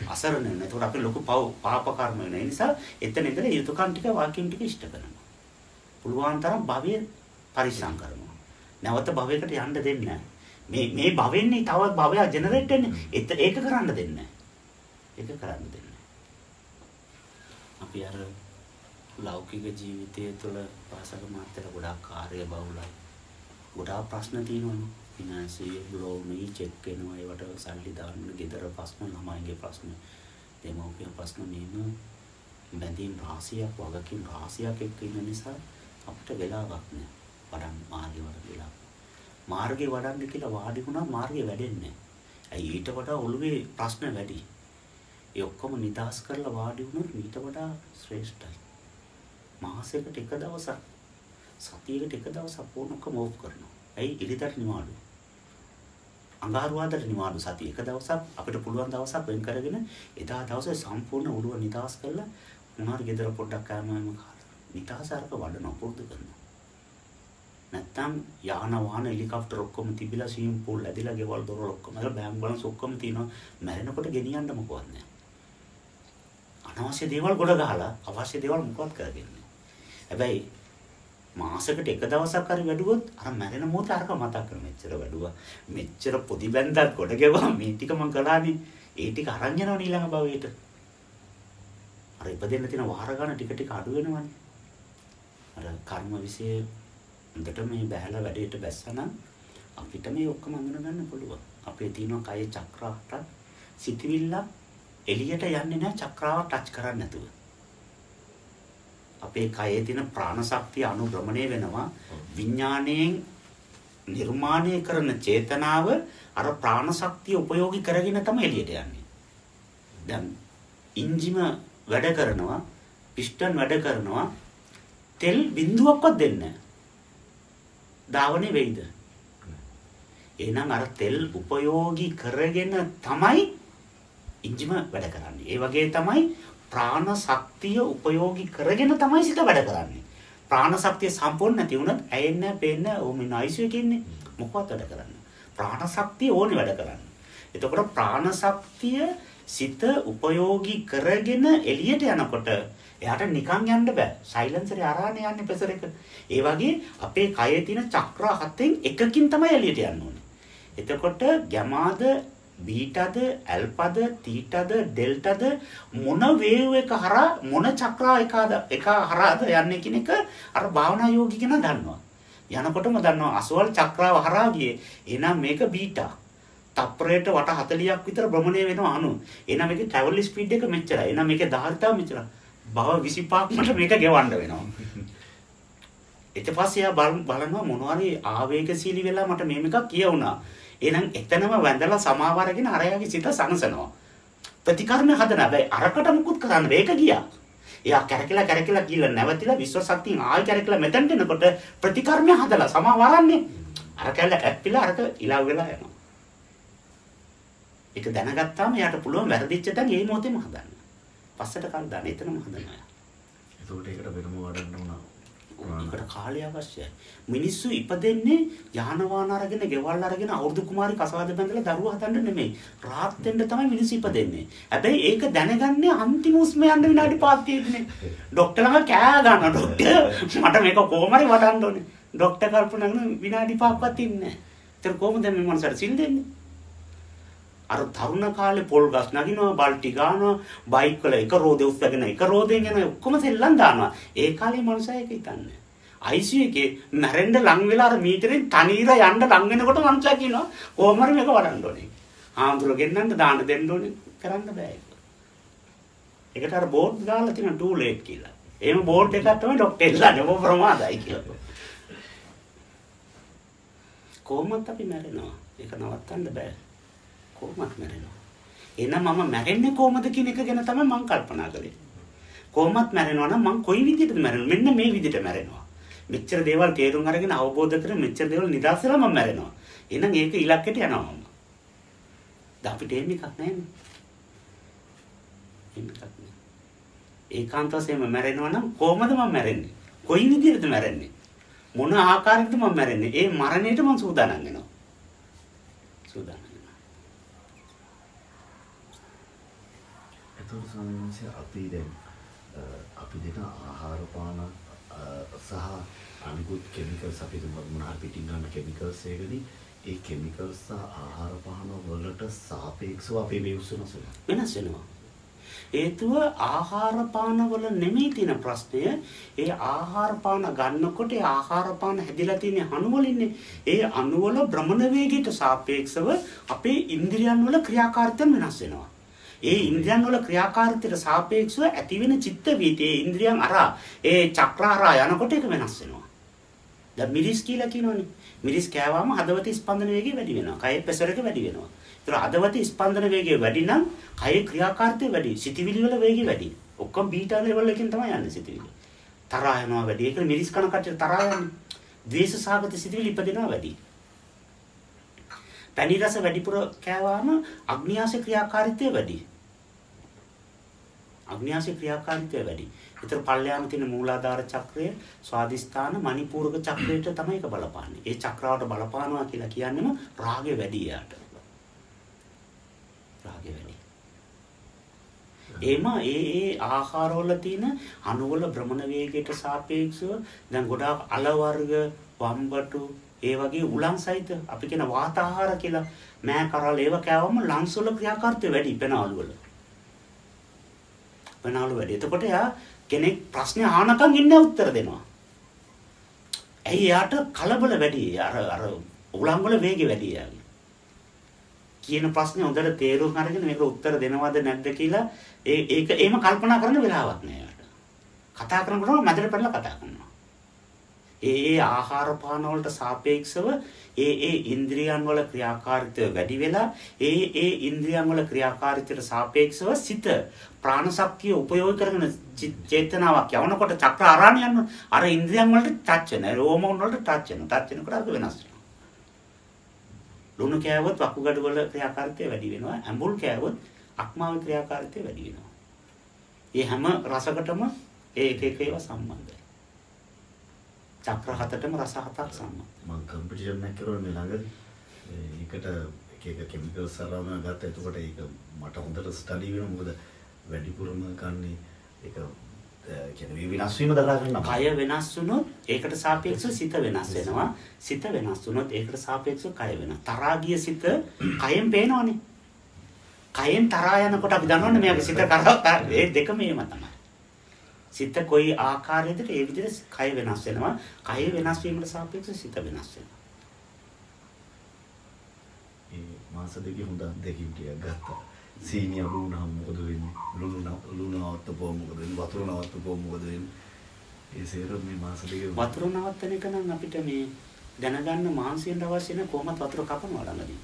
Speaker 2: අසරණ වෙන. ඒකට අපි ලොකු පාප කර්ම වෙන නිසා එතන ඉඳලා යුතුයකම් ටික වගකීම් ටික ඉෂ්ට කරනවා. පුළුවන් තරම් භවය පරිස්සම් කරනවා. නැවත භවයකට යන්න දෙන්නේ නැහැ. මේ භවෙන්නේ තව භවයක් ජෙනරේට් වෙන්නේ. ඒක කරන්න දෙන්නේ නැහැ. ඒක කරන්න දෙන්නේ නැහැ. අපි අර ලෞකික ජීවිතය තුළ පාසක මාත්‍ර ගොඩාක් කාර්ය බහුලයි. ගොඩාක් ප්‍රශ්න තියෙනවනේ. ෆිනාන්සිය බ්ලෝමී චෙක් වෙනවා. ඒවට සල්ලි දාන්න ගෙදර ප්‍රශ්න, ළමයිගේ ප්‍රශ්න, දෙමව්පියන් ප්‍රශ්න නේන බැඳීම් රාශියක් වගකීම් රාශියක් එක්ක ඉන්න නිසා අපිට වෙලාවක් නෑ. වඩන්න මාර්ගේ වඩලා. මාර්ගේ වඩන්න කියලා වාඩි වුණා මාර්ගේ වැඩෙන්නේ නෑ. ඇයි ඊට වඩා ඔළුවේ ප්‍රශ්න වැඩි. ඒ ඔක්කොම නිදාස් කරලා වාඩි වුණොත් ඊට වඩා ශ්‍රේෂ්ඨයි. මාසයකට එක දවසක් සතියකට එක දවසක් ඕනකම ඕෆ් කරනවා. ඇයි ඉරිදට නිවාඩු. අඟහරුවාදට නිවාඩු සතිය එක දවසක් අපිට පුළුවන් දවසක් වෙන් කරගෙන එදා දවසේ සම්පූර්ණ ඔළුව නිදාස් කරලා මොනවාරි ගෙදර පොඩ්ඩක් කෑමම කාලා නිදාස් අරක වඩන පුරුදු කරනවා. නැත්තම් යාන වාහන හෙලිකොප්ටර් ඔක්කොම තිබිලා ස්විමින් pool ඇදලා ගෙවල් දොර ඔක්කොම අර බෑන්ක් බැලන්ස් ඔක්කොම තියෙනවා. මැරෙනකොට ගෙනියන්න මොකවත් නැහැ. අනවශ්‍ය දේවල් ගොඩ ගහලා අවශ්‍ය දේවල් මොකවත් කරගන්නේ. හැබැයි මාසෙකට එක දවසක් හරි වැඩුවොත් අර මැරෙන මොහොතේ අරක මතක් කරන මෙච්චර වැඩුවා. මෙච්චර පොඩි බැන්දක් ගොඩ ගෙවුවා මේ ටික මං කළානේ. ඒ ටික අරන් යනවා ඊළඟ භවයට. අර ඉපදෙන්න තියෙන වාර ගන්න ටික ටික අඩු වෙනවනේ. අර කර්ම વિશે හොඳට මේ බහැලා වැඩේට බැස්සනම් අපිට මේ ඔක්කොම අඳුන ගන්න පුළුවන්. අපේ තියෙන කයේ චක්‍රාවට සිටිවිල්ල එළියට යන්නේ නැහැ චක්‍රාව ටච් කරන්නේ නැතුව. අපේ කයේ තියෙන ප්‍රාණ ශක්තිය අනුග්‍රමණය වෙනවා විඥාණයෙන් නිර්මාණය කරන චේතනාව අර ප්‍රාණ ශක්තිය උපයෝගී කරගෙන තමයි එළියට යන්නේ. දැන් එන්ජිම වැඩ කරනවා පිස්ටන් වැඩ කරනවා තෙල් බිඳුවක්වත් දෙන්නේ නැහැ. ධාවනේ වෙයිද? එහෙනම් අර තෙල් උපයෝගී කරගෙන තමයි එන්ජිම වැඩ කරන්නේ. ඒ වගේ තමයි ප්‍රාණ ශක්තිය උපයෝගී කරගෙන තමයි සිත වැඩ කරන්නේ. ප්‍රාණ ශක්තිය සම්පූර්ණ නැති වුණොත් ඇයෙන්නේ පේන්නේ ඕම නයිසු එකන්නේ මොකවත් වැඩ කරන්නේ. ප්‍රාණ ශක්තිය ඕනේ වැඩ කරන්න. එතකොට ප්‍රාණ ශක්තිය සිත උපයෝගී කරගෙන එළියට යනකොට එයාට නිකන් යන්න බෑ. සයිලන්සර් එක අරානේ යන්නේ ප්‍රෙසර් එක. ඒ වගේ අපේ කයේ තියෙන චක්‍ර හතෙන් එකකින් තමයි එළියට යන්න ඕනේ. එතකොට ගැමාද බීටාද ඇල්ෆාද තීටාද ඩෙල්ටාද මොන වේව් එක හරහා මොන චක්‍රා එක හරහාද යන්නේ කියන එක අර භාවනා යෝගී කෙනා දන්නවා. යනකොටම දන්නවා අසවල් චක්‍රාව හරහා ගියේ. එහෙනම් මේක බීටා. තප්පරයට වට 40ක් විතර භ්‍රමණය වෙනවා අණු. එහෙනම් මේකේ ට්‍රැවල් ස්පීඩ් එක මෙච්චරයි. එහෙනම් මේකේ ධාරිතාව මෙච්චරයි. භව 25ක් මට මේක ගෙවන්න වෙනවා. ඊට පස්සේ ආ බලනවා මොනවාරි ආවේගශීලී වෙලා මට මේ මේක කියවුණා. එහෙනම් එතනම වැඳලා සමාව අරගෙන අරයාගේ සිත සංසනවා. ප්‍රතිකර්ම හදන හැබැයි අරකට මුකුත් කරන්න මේක ගියා. එයා කැරකිලා ගිහලා නැවතිලා විශ්ව ශක්තියෙන් ආයෙ කැරකිලා මෙතනට එනකොට ප්‍රතිකර්ම හදලා සමාව වරන්නේ. අර කැල්ල ඇප්පිලා අරක ඉලව් වෙලා යනවා. ඒක දැනගත්තාම එයාට පුළුවන් වැරදිච්ච තැන ඒ මොහොතේම හදන්න. පස්සට කල් දාන්න එතනම හදනවා.
Speaker 3: ඒකට ඒකට වෙනම වඩන්න උනා.
Speaker 2: ඒකට කාලය අවශ්‍යයි. මිනිස්සු ඉපදෙන්නේ යාන වාහන අරගෙන, ගෙවල් අරගෙන, අවුරුදු කුමාරි කසාද බැඳලා දරුවා හදන්න නෙමෙයි. රාත් වෙන්න තමයි මිනිස්සු ඉපදෙන්නේ. හැබැයි ඒක දැනගන්නේ අන්තිම උස්ම යන්න විනාඩි 5ක් තියෙන්නේ. ડોක්ටර් ළඟ කෑ ගන්නවා. ડોක්ටර් මට මේක කොහොම හරි වඩන්න ඕනේ. ડોක්ටර් කල්පනා කරන විනාඩි 5ක්වත් ඉන්නේ නැහැ. ඒතර කොහොමද මේ මනසට සිල් දෙන්නේ? අර තරුණ කාලේ පොල් ගස් නගිනවා, බල්ටි ගන්නවා, බයික් වල එක රෝදේ උස්සගෙන එක රෝදෙන් යන ඔක්කොම සෙල්ලම් දානවා. ඒ කාලේ මනුස්සය ඒක හිතන්නේ. ICU එකේ මැරෙන්න ලං වෙලා අර මීටරෙන් තනීර යන්න ලං වෙනකොට මනුස්සයා කියනවා කොහොම හරි මේක වඩන්න ඕනේ. ආම්දුර ගෙන්නන්න දාන්න දෙන්න ඕනේ කරන්න බෑ ඒක. ඒකට අර බෝඩ් දාලා තියෙන too late කියලා. එහෙම බෝඩ් එකක් තමයි ડોක්ටර් එල්ලන්නේ ඔබ ප්‍රමාදයි කියලා. කොහොමද අපි මැරෙනවා? ඒක නවත්තන්න බෑ. කොහොමද මැරෙනවා? එහෙනම් මම මැරෙන්නේ කොහොමද කියන එක ගැන තමයි මම කල්පනා කළේ. කොහොමද මැරෙනවා නම් මම කොයි විදිහටද මැරෙන්නේ? මෙන්න මේ විදිහට මැරෙනවා. මෙච්චර දේවල් තේරුම් අරගෙන අවබෝධ කරගෙන මෙච්චර දේවල් නිදාස් වෙලා මම මැරෙනවා. එහෙනම් ඒක ඉලක්කයට යනවා මම. දැන් අපිට එන්නේ එකක් නැහැ. ඒකාන්ත වශයෙන්ම මැරෙනවා නම් කොහොමද මම මැරෙන්නේ? කොයි විදිහටද මැරෙන්නේ? මොන ආකාරයකටද මම මැරෙන්නේ? ඒ මරණයට මම සූදානම් වෙනවා. සූදානම් වෙනවා.
Speaker 3: එතකොට සමහරවිට අපි දැන් අපි දෙන ආහාර පාන සහ අනිකුත් කෙමිකල්ස් අපි මොනවා පිටින් ගන්න කෙමිකල්ස් එකදී ඒ කෙමිකල්ස් සහ ආහාර පාන වලට සාපේක්ෂව අපේ වේවුස්
Speaker 2: වෙනස් වෙනවා. හේතුව ආහාර පාන වල නෙමෙයි තියෙන ප්‍රශ්නය. ඒ ආහාර පාන ගන්නකොට ඒ ආහාර පාන හැදිලා තියෙන අණු වලින්නේ. ඒ අණු වල භ්‍රමණ වේගයට සාපේක්ෂව අපේ ඉන්ද්‍රියන් වල ක්‍රියාකාරීත්වය වෙනස් වෙනවා. ඒ ඉන්ද්‍රියන් වල ක්‍රියාකාරීත්වයට සාපේක්ෂව ඇතිවෙන චිත්ත වීතිය ඉන්ද්‍රියන් අරා ඒ චක්‍ර අරා යනකොට ඒක වෙනස් වෙනවා. දැන් මිරිස් කියලා කියනවනේ. මිරිස් කෑවම හදවත ස්පන්දන වේගය වැඩි වෙනවා. කයේ ප්‍රෙෂර් එක වැඩි වෙනවා. ඒතර හදවත ස්පන්දන වේගය වැඩි නම් කයේ ක්‍රියාකාරීත්වය වැඩි. සිතිවිලි වල වේගය වැඩි. ඔක්කොම බීටා ලෙවල් එකකින් තමයි යන්නේ සිතිවිලි. තරහා යනවා වැඩි. ඒක මිරිස් කන කටට තරහා යන්නේ. ද්වේෂ සාගත සිතිවිලි ඉපදෙනවා වැඩි. පැණි රස වැඩිපුර කෑවම අග්නියාශය ක්‍රියාකාරීත්වය වැඩි. අග්නියාශය ක්‍රියාකාරීත්වය වැඩි. ඒතර පල්ලෑම තියෙන මූලාධාර චක්‍රය, ස්වාදිස්ථාන, මණිපූරක චක්‍රයට තමයි ඒක බලපාන්නේ. ඒ චක්‍රාවට බලපානවා කියලා කියන්නේම රාගය වැඩි යාට. රාගය වැඩි. ඒ ආහාරවල තියෙන අණුවල භ්‍රමණ වේගයට සාපේක්ෂව දැන් ගොඩාක් අල වර්ග, වම්බටු, ඒ වගේ උලන් සහිත අපි කියන වාත ආහාර කියලා මෑ කරල් ඒව කෑවම ලංස් වල ක්‍රියාකාරීත්වය වැඩි පෙනාලු වල. පෙනාලු වැඩි. එතකොට යා කෙනෙක් ප්‍රශ්නේ අහනකම් ඉන්නේ උත්තර දෙනවා. ඇයි යාට කලබල වැඩි? අර උලන් වල වේගය වැඩි යාගේ. කියන ප්‍රශ්නේ හොඳට තේරුම් අරගෙන මේක උත්තර දෙනවද නැද්ද කියලා ඒක එහෙම කල්පනා කරන්න වෙලාවක් නෑ යාට. කතා කරනකොට මැදට පැනලා කතා කරනවා. ඒ ආහාර පාන වලට සාපේක්ෂව ඒ ඉන්ද්‍රියන් වල ක්‍රියාකාරීත්වය වැඩි වෙලා ඒ ඉන්ද්‍රියන් වල ක්‍රියාකාරීත්වයට සාපේක්ෂව සිත ප්‍රාණ ශක්තිය උපයෝග කරගෙන චේතනාවක් යවනකොට චක්‍ර ආරාණ යන අර ඉන්ද්‍රියන් වලට ටච් වෙනවා. රෝමෝන් වලට ටච් වෙනවා. ටච් වෙනකොට ඒක වෙනස් වෙනවා. ලුණු කෑවොත් වකුගඩු වල ක්‍රියාකාරීත්වය වැඩි වෙනවා. ඇඹුල් කෑවොත් අක්මාවේ ක්‍රියාකාරීත්වය වැඩි වෙනවා. මේ හැම රසකටම එක ඒවා සම්බන්ධයි. චක්‍ර හතටම රස හතක් සම්බන්ධයි.
Speaker 3: මම කම්පිටිෂන් එකක් කරනවා මේ ළඟදී. ඒකට එක කෙමිකල්ස් අරගෙන ගත්තා. එතකොට ඒක මට හොඳට ස්ටඩි වෙනවා. මොකද වැඩිපුරම කන්නේ ඒක කියන්නේ විනාශ වීම දරා ගන්නවා.
Speaker 2: කය වෙනස් වුණොත් ඒකට සාපේක්ෂව සිත වෙනස් වෙනවා. සිත වෙනස් වුණොත් ඒකට සාපේක්ෂව කය වෙනවා. තරහා ගිය සිත කයෙන් පේනවනේ. කයෙන් තරහා යනකොට අපි දන්නවනේ මෙයාගේ සිත කරා ඒ දෙකම එහෙම තමයි. සිත කොයි ආකාරයකද ඒ විදිහට කය වෙනස් වෙනවා. කය වෙනස් වීමට සාපේක්ෂව සිත වෙනස් වෙනවා.
Speaker 3: මේ මාස දෙකේ හොඳ දෙකින් ටිකක් ගත්තා. සීනි අඩු වුණාම මොකද වෙන්නේ? ලුණු නවත්තපුවම මොකද වෙන්නේ? වතුර නවත්තපුවම මොකද වෙන්නේ? ඒ සේරම මේ මාස දෙකේ
Speaker 2: වතුර නවත්තන එක නම් අපිට මේ දැනගන්න මාංශයෙන් අවශ්‍ය නැහැ. කොහොමද වතුර කපනවා ළඟදී?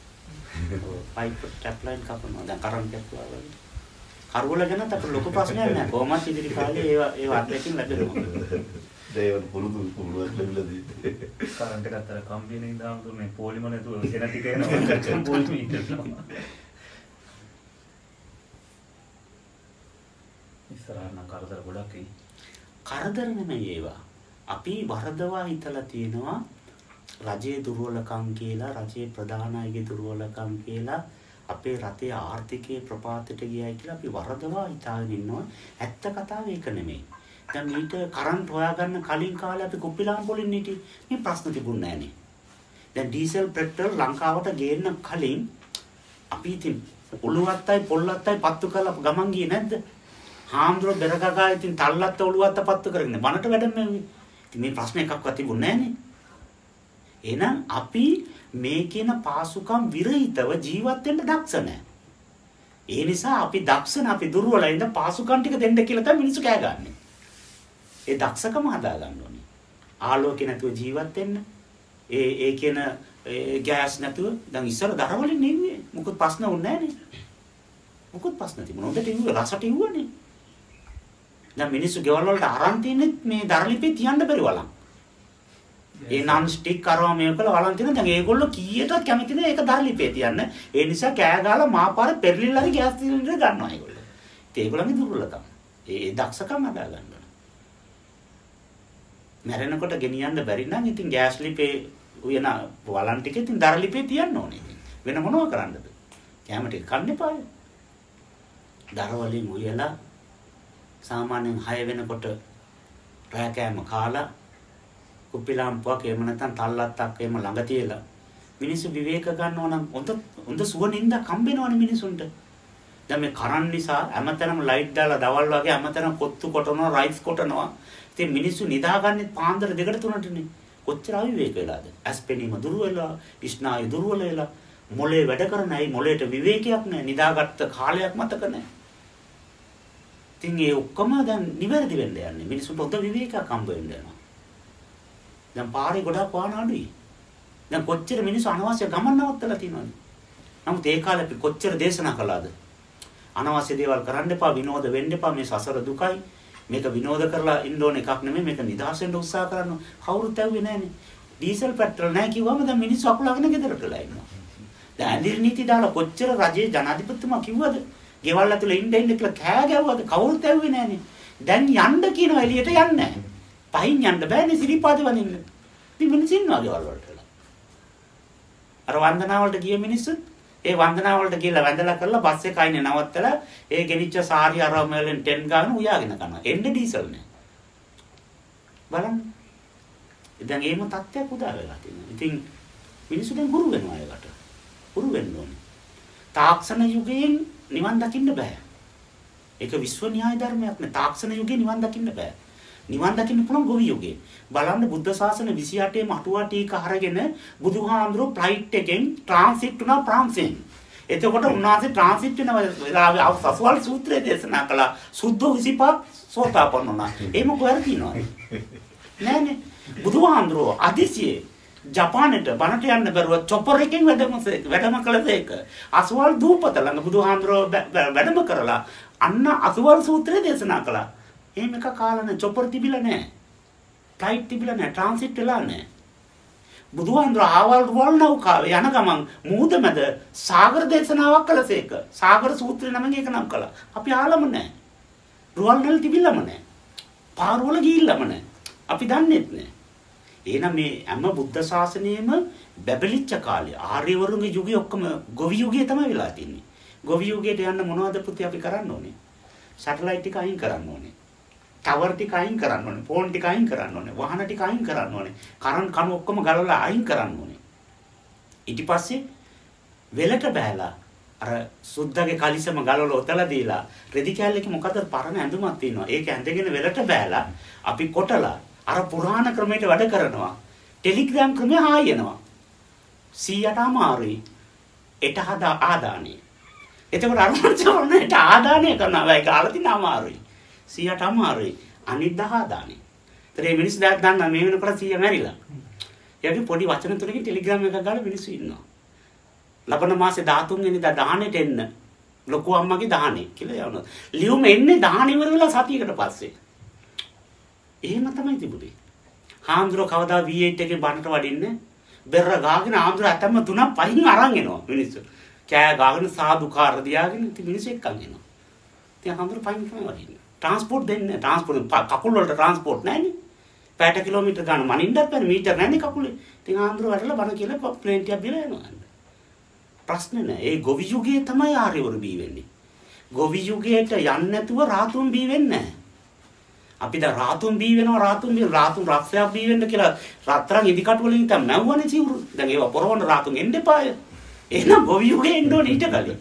Speaker 2: පයිප් ටැප් ලයින් කපනවා. දැන් කරන්ට් එකක් වගේ. කරවල ගැන අපිට ලොකු ප්‍රශ්නයක් නැහැ. කොහොමද ඉදිරි කාලේ ඒව අත්දැකීම් ලැබෙනවා.
Speaker 3: දේවල් පුරුදු ලැබිලාදී.
Speaker 1: කරන්ට් එකක් අතර කම්බිනේ ඉඳන් දුන්නේ පොලිම නැතුව සෙන ටික එනවා. පොලිම ඉන්නවා. ඉස්සරහට නම් කරදර ගොඩක් එයි.
Speaker 2: කරදර නෙමෙයි ඒවා. අපි වරදවා හිතලා තියෙනවා රජයේ දුර්වලකම් කියලා, රජයේ ප්‍රධාන අයගේ දුර්වලකම් කියලා, අපේ රටේ ආර්ථිකයේ ප්‍රපාතයට ගියයි කියලා අපි වරදවා හිතාගෙන ඉන්නවා. ඇත්ත කතාව ඒක නෙමෙයි. දැන් මේක කරන්ට් හොයාගන්න කලින් කාලේ අපි කුප්පිලාම් පොලින් හිටියේ. මේ ප්‍රශ්න තිබුණ නැහනේ. දැන් ඩීසල් පෙට්‍රල් ලංකාවට ගේන්න කලින් අපි ඉතින් උළුවත්තයි පොල්ලත්තයි පත්තු කරලා ගමන් ගියේ නැද්ද? හාමුදුරුවෝ බෙරගගා ඉතින් තල්ලත්ත උළුවත්ත පත්තු කරගෙන බනට වැඩම මේ. ඉතින් මේ ප්‍රශ්න එකක්වත් තිබුණේ නැහනේ. එහෙනම් අපි මේ කියන පාසුකම් විරහිතව ජීවත් වෙන්න දක්ෂ නැහැ. ඒ නිසා අපි දක්ෂ නැහැ, අපි දුර්වලයි. ඉතින් පාසුකම් ටික දෙන්න කියලා තමයි මිනිස්සු කෑ ගන්නෙ. ඒ දක්ෂකම හදා ගන්න ඕනේ. ආලෝකේ නැතුව ජීවත් වෙන්න. ඒ කියන ගෑස් නැතුව දැන් ඉස්සර දරවලින් නෙවෙයි. මොකද ප්‍රශ්න වුණේ නැහනේ. මොකද ප්‍රශ්න තිබුණා. හොඳට ඉවුව රසට ඉවුවනේ. දැන් මිනිස්සු ගෙවල් වලට අරන් තින්නේ මේ දරලිපේ තියන්න බැරි වලන්. ඒ non stick කරවා මේක වලන් තියෙන දැන් ඒගොල්ලෝ කීයටත් කැමති නෑ ඒක දරලිපේ තියන්න. ඒ නිසා කෑ ගාලා මාපාර පෙරලිලා හරි ගෑස් සිලින්ඩර් ගන්නවා ඒගොල්ලෝ. ඉතින් ඒගොල්ලන්ගේ දුර්වලකම. ඒ දක්ෂකම හදා ගන්නවා. මැරෙනකොට ගෙනියන්න බැරි නම් ඉතින් ගෑස් ලිපේ උයන වලන් ටික ඉතින් දරලිපේ තියන්න ඕනේ. වෙන මොනව කරන්නද? කැම ටික කන්න එපා. දරවලින් උයලා සාමාන්‍යයෙන් 6 වෙනකොට රෑ කෑම කාලා කුප්පිලාම්පුවක් එහෙම නැත්නම් තල්ලත්තක් එහෙම ළඟ තියලා මිනිස්සු විවේක ගන්නවා නම් හොඳ සුවනින්ද කම්බෙනවනේ මිනිසුන්ට. දැන් මේ කරන් නිසා හැමතැනම ලයිට් දාලා දවල් වගේ හැමතැනම කොත්තු කොටනවා රයිස් කොටනවා. ඉතින් මිනිස්සු නිදාගන්නේ පාන්දර 2ට 3ටනේ. කොච්චර අවිවේක වෙලාද? ඇස් පෙනීම දුර වෙලා, ස්නායු දුර්වල වෙලා, මොලේ වැඩ කරන අය මොලේට විවේකයක් නැහැ. නිදාගත්ත කාලයක් මතක නැහැ. ඉතින් ඒ ඔක්කොම දැන් නිවැරදි වෙන්න යන්නේ. මිනිස්සුන්ට හොඳ විවේකයක් හම්බ වෙන්න යනවා. දැන් පාරේ ගොඩක් වාහන අඩුයි. දැන් කොච්චර මිනිස්සු අනවශ්‍ය ගමන් නවත්තලා තියෙනවද? නමුත් ඒ කාලේ අපි කොච්චර දේශනා කළාද? අනවශ්‍ය දේවල් කරන්න එපා, විනෝද වෙන්න එපා, මේ සසර දුකයි. මේක විනෝද කරලා ඉන්න ඕන එකක් නෙමෙයි, මේක නිදහස් වෙන්න උත්සාහ කරන්න. කවුරුත් ඇව්වේ නැහනේ. ඩීසල් පෙට්‍රල් නැහැ කිව්වම දැන් මිනිස්සු අකුලගෙන ගෙදරටලා ඉන්නවා. දැන් ඇඳිරි නීති දාලා කොච්චර රජයේ ජනාධිපතිතුමා කිව්වද? ගෙවල් ඇතුලේ ඉන්න කියලා කෑ ගැව්වද? කවුරුත් ඇව්වේ නැහනේ. දැන් යන්න කියනවා එළියට යන්නේ නැහැ. පහින් යන්න බෑනේ සිරිපාද වනින්න. ඉතින් මිනිස්සු ඉන්නවා ගෙවල් වලට. අර වන්දනාව වලට ගිය මිනිස්සු ඒ වන්දනාව වලට ගිහලා වැඳලා කරලා බස් එක අයිනේ නවත්තලා ඒ ගෙනිච්ච සාරි අරම වලින් 10 ගාන උයාගෙන කරනවා. එන්නේ ඩීසල් නෑ. බලන්න. දැන් ඒම තත්ත්වයක් උදා වෙලා තියෙනවා. ඉතින් මිනිස්සු දැන් හුරු වෙනවා ඒකට. හුරු වෙන්න ඕනේ. තාක්ෂණ යුගයෙන් නිවන් දකින්න බෑ. ඒක විශ්ව න්‍යාය ධර්මයක් නේ. තාක්ෂණ යුගයේ නිවන් දකින්න බෑ. නිවන් දකින්න පුළුවන් ගොවි යුගයේ. බලන්න බුද්ධ ශාසන 28 අටුවා ටීක අරගෙන බුදුහාඳුරෝ ෆ්ලයිට් එකෙන් ට්‍රාන්සිට් වුණා ප්‍රාන්සෙන්. එතකොට උන්වහන්සේ ට්‍රාන්සිට් වෙන වෙලාවේ සසවල් සූත්‍රය දේශනා කළා. සුද්ධ 25 සෝතාපන්න වුණා. එහෙම කොහෙද කියනවා? නෑනේ. බුදුහාඳුරෝ අදිසියේ ජපානයට බණට යන්න බැරුව චොපර් එකෙන් වැඩම කළසේක. අසවල් දූපත ළඟ බුදුහාඳුරෝ වැඩම කරලා අන්න අසවල් සූත්‍රය දේශනා කළා. එහෙම එක කාලනේ චොපර් තිබිලා නැහැ. ෆ්ලයිට් තිබිලා නැහැ. ට්‍රාන්සිට් වෙලා නැහැ. බුදුහාඳුර ආවල් රුවල් නෞකාවේ යන ගමන් මූද මැද සාගර දේශනාවක් කළසේක. සාගර සූත්‍රය නමෙන් ඒක නම් කළා. අපි ආලම නැහැ. රුවල් වල තිබිලම නැහැ. පාරවල ගිහිල්ලම නැහැ. අපි දන්නේත් නැහැ. එහෙනම් මේ හැම බුද්ධ ශාසනයෙම බැබලිච්ච කාලේ ආර්යවරුන්ගේ යුගය ඔක්කොම ගොවි යුගය තමයි වෙලා තින්නේ. ගොවි යුගයට යන්න මොනවද පුතේ අපි කරන්න ඕනේ? සැටලයිට් ටික අයින් කරන්න ඕනේ. ටවර් ටික අයින් කරන්න ඕනේ. ෆෝන් ටික අයින් කරන්න ඕනේ. වාහන ටික අයින් කරන්න ඕනේ. කරන්ට් කණු ඔක්කොම ගලවලා අයින් කරන්න ඕනේ. ඊට පස්සේ වෙලට බෑලා අර සුද්දාගේ කලිසම ගලවලා ඔතලා දීලා රෙදි කැල්ලක මොකද පරණ ඇඳුමක් තියෙනවා. ඒක ඇඳගෙන වෙලට බෑලා අපි කොටලා අර පුරාණ ක්‍රමයට වැඩ කරනවා. ටෙලිග්‍රෑම් ක්‍රමය ආයෙනවා. 100ට අමාරුයි. එට හදා ආදානිය. එතකොට අරමුණට ආදානය කරනවා. ඒක ආලා තින අමාරුයි. 100ට අමාරුයි. අනිත් 10 ආදානය. ඒතරේ මිනිස්සු දැක් ගන්න මේ වෙනකොට 100 මැරිලා. යටි පොඩි වචන තුනකින් ටෙලිග්‍රෑම් එකක් ගාලා මිනිස්සු ඉන්නවා. ලබන මාසේ 13 වෙනිදා දාහනෙට එන්න. ලොකු අම්මගේ දාහනේ කියලා යනවා. ලියුම එන්නේ දාහන ඉවර වෙලා සතියකට පස්සේ. එහෙම තමයි තිබුණේ. හාමුදුරුව කවදා V8 එකේ බණට වඩින්නේ බෙර ගාගෙන හාමුදුරුව අතම 3ක් 5න් අරන් එනවා මිනිස්සු. කෑ ගාගෙන සාදුකාර දියාගෙන ඉතින් මිනිස්සු එක්කන් එනවා. ඉතින් හාමුදුරුව 5න් තමයි වඩින්නේ. ට්‍රාන්ස්පෝර්ට් දෙන්නේ නැහැ. ට්‍රාන්ස්පෝර්ට් කකුල් වලට ට්‍රාන්ස්පෝර්ට් නැහැනේ. පැයට කිලෝමීටර් ගන්න මනින්නත් බැරි මීටර් නැන්නේ කකුලේ. ඉතින් හාමුදුරුව වැටලා බණ කියලා ප්ලේන් ටිකක් බිලා යනවා. ප්‍රශ්නේ නැහැ. ඒ ගොවි යුගයේ තමයි ආර්යවරු බී වෙන්නේ. ගොවි යුගයට යන්නේ නැතුව රාතුන් බී වෙන්නේ නැහැ. අපි දැන් රාතුන් බී වෙනවා රාතුන් රක්ෂයක් බී වෙන්න කියලා රත්තරන් ඉදිකටු වලින් තමයි මැව්වනේ සිවුරු. දැන් ඒවා පොරවන්න රාතුන් එන්න එපාය. එහෙනම් ගොවි යුගේ එන්න ඕනේ ඊට කලින්.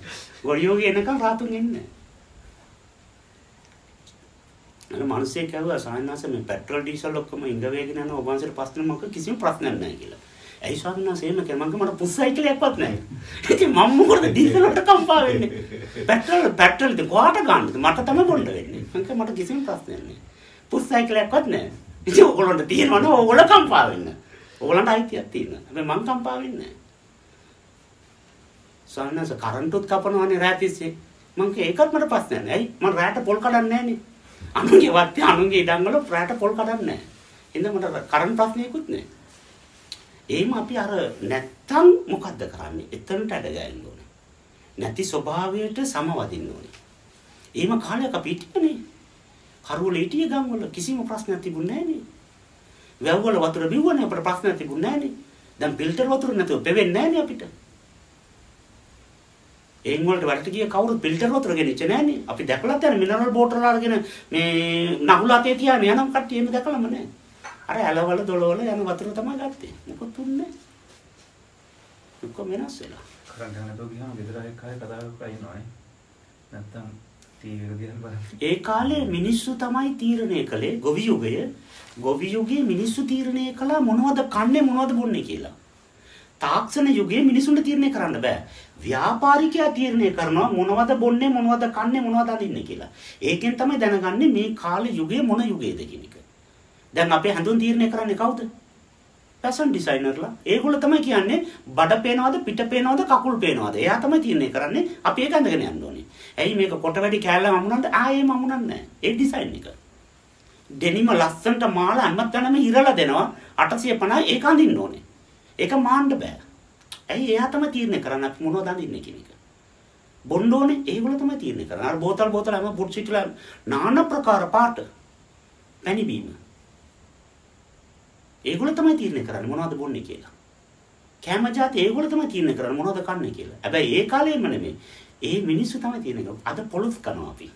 Speaker 2: ගොඩියෝගේ එනකම් රාතුන් එන්නේ. අර මිනිස්සේ කවුවා සායනාස මේ පෙට්‍රල් ඩීසල් ඔක්කොම ඉංග වේගෙන යන ඔබ වහන්සේට ප්‍රශ්න මොකක් කිසිම ප්‍රශ්නයක් නැහැ කියලා. ඇයි ස්වාමීන් වහන්සේ එහෙම කියලා මට පුස් සයිකලයක්වත් නැහැ. ඉතින් මම මොකද ඩීසල් වලට කම්පා වෙන්නේ? පෙට්‍රල් ඉතින් කොහාට ගන්නද? මට තමයි බොන්න වෙන්නේ. මට කිසිම ප්‍රශ්නයක් නැහැ. පුස් සයිකලයක්වත් නැහැ. ඉතින් ඕගොල්ලන්ට තියෙනවනේ ඕගොල්ලෝ කම්පා වෙන්න. ඕගොල්ලන්ට අයිතියක් තියෙනවා. හැබැයි මං කම්පා වෙන්නේ නැහැ. ස්වාමීන් වහන්සේ කරන්ටුත් කපනවනේ රාතිස්සේ. මං කිය ඒකත් මට ප්‍රශ්නයක් නැහැ. ඇයි? මම රාට පොල් කඩන්නේ නැහනේ. අනුන්ගේ වත්තේ අනුන්ගේ ඉඩම් වල රාට පොල් කඩන්නේ නැහැ. එහෙනම් මට කරන්ට් ප්‍රශ්නයකුත් නැහැ. එහෙම අපි අර නැත්තම් මොකද්ද කරන්නේ? එතනට අඩ ගන්න ඕනේ. නැති ස්වභාවයට සමවදින්න ඕනේ. එහෙම කාලයක් අපි හිටියනේ. කරවල හිටිය ගම් වල කිසිම ප්‍රශ්නයක් තිබුණේ නැහැ නේ. වැව් වල වතුර බිව්වනේ අපිට ප්‍රශ්නයක් තිබුණේ නැහැ නේ. දැන් ෆිල්ටර් වතුර නැතුව පෙවෙන්නේ නැහැ නේ අපිට. එයින් වලට වැඩට ගිය කවුරුත් ෆිල්ටර් වතුර ගෙනිච්ච නැහැ නේ. අපි දැකලා තියෙන මිනරල් බෝටල් අරගෙන මේ නගුලතේ තියාගෙන යනම් කට්ටිය එහෙම දැකලාම නැහැ. අර ඇලවල දොළවල යන වතුර තමයි ගත්තේ. මොකද තුන්නේ. ඔක්කොම වෙනස් වෙලා.
Speaker 1: කරන්ට් එක නැතුව ගියාම ගෙදර එක්ක ආයෙ කතා කරලා ඉන්නවනේ. නැත්තම් ටීවී එක දිහා බලන්න.
Speaker 2: ඒ කාලේ මිනිස්සු තමයි තීරණය කළේ ගොවි යුගය. ගොවි යුගයේ මිනිස්සු තීරණය කළා මොනවද කන්නේ මොනවද බොන්නේ කියලා. තාක්ෂණ යුගයේ මිනිසුන්ට තීරණය කරන්න බෑ. ව්‍යාපාරිකයා තීරණය කරනවා මොනවද බොන්නේ මොනවද කන්නේ මොනවද අඳින්නේ කියලා. ඒකෙන් තමයි දැනගන්නේ මේ කාල යුගයේ මොන යුගයේද කියන එක. දැන් අපේ හඳුන් තීරණය කරන්නේ කවුද? ෆැෂන් ඩිසයිනර්ලා. ඒගොල්ලෝ තමයි කියන්නේ බඩ පේනවද පිට පේනවද කකුල් පේනවද. එයා තමයි තීරණය කරන්නේ අපි ඒක අඳගෙන යන්න ඕනේ. ඇයි මේක කොට වැඩි කෑල්ලම අමුණන්ද? ආයෙම අමුණන්නේ නැහැ. ඒ ඩිසයින් එක. ඩෙනිම ලස්සනට මාලා හැමතැනම ඉරලා දෙනවා 850 ඒක අඳින්න ඕනේ. ඒක මාන්න බෑ. ඇයි එයා තමයි තීරණය කරන්නේ අපි මොනවද අඳින්නේ කියන එක. බොන්න ඕනේ ඒගොල්ලෝ තමයි තීරණය කරන්නේ. අර බෝතල් හැම පුඩ් සිටිලා নানা ප්‍රකාර පාට පැණි බීම. ඒගොල්ලෝ තමයි තීරණය කරන්නේ මොනවද බොන්නේ කියලා. කැම જાති ඒගොල්ලෝ තමයි තීරණය කරන්නේ මොනවද කන්නේ කියලා. හැබැයි ඒ කාලේම නෙමෙයි. ඒ මිනිස්සු තමයි තීරණය කරන්නේ. අද පොලොස් කරනවා අපි.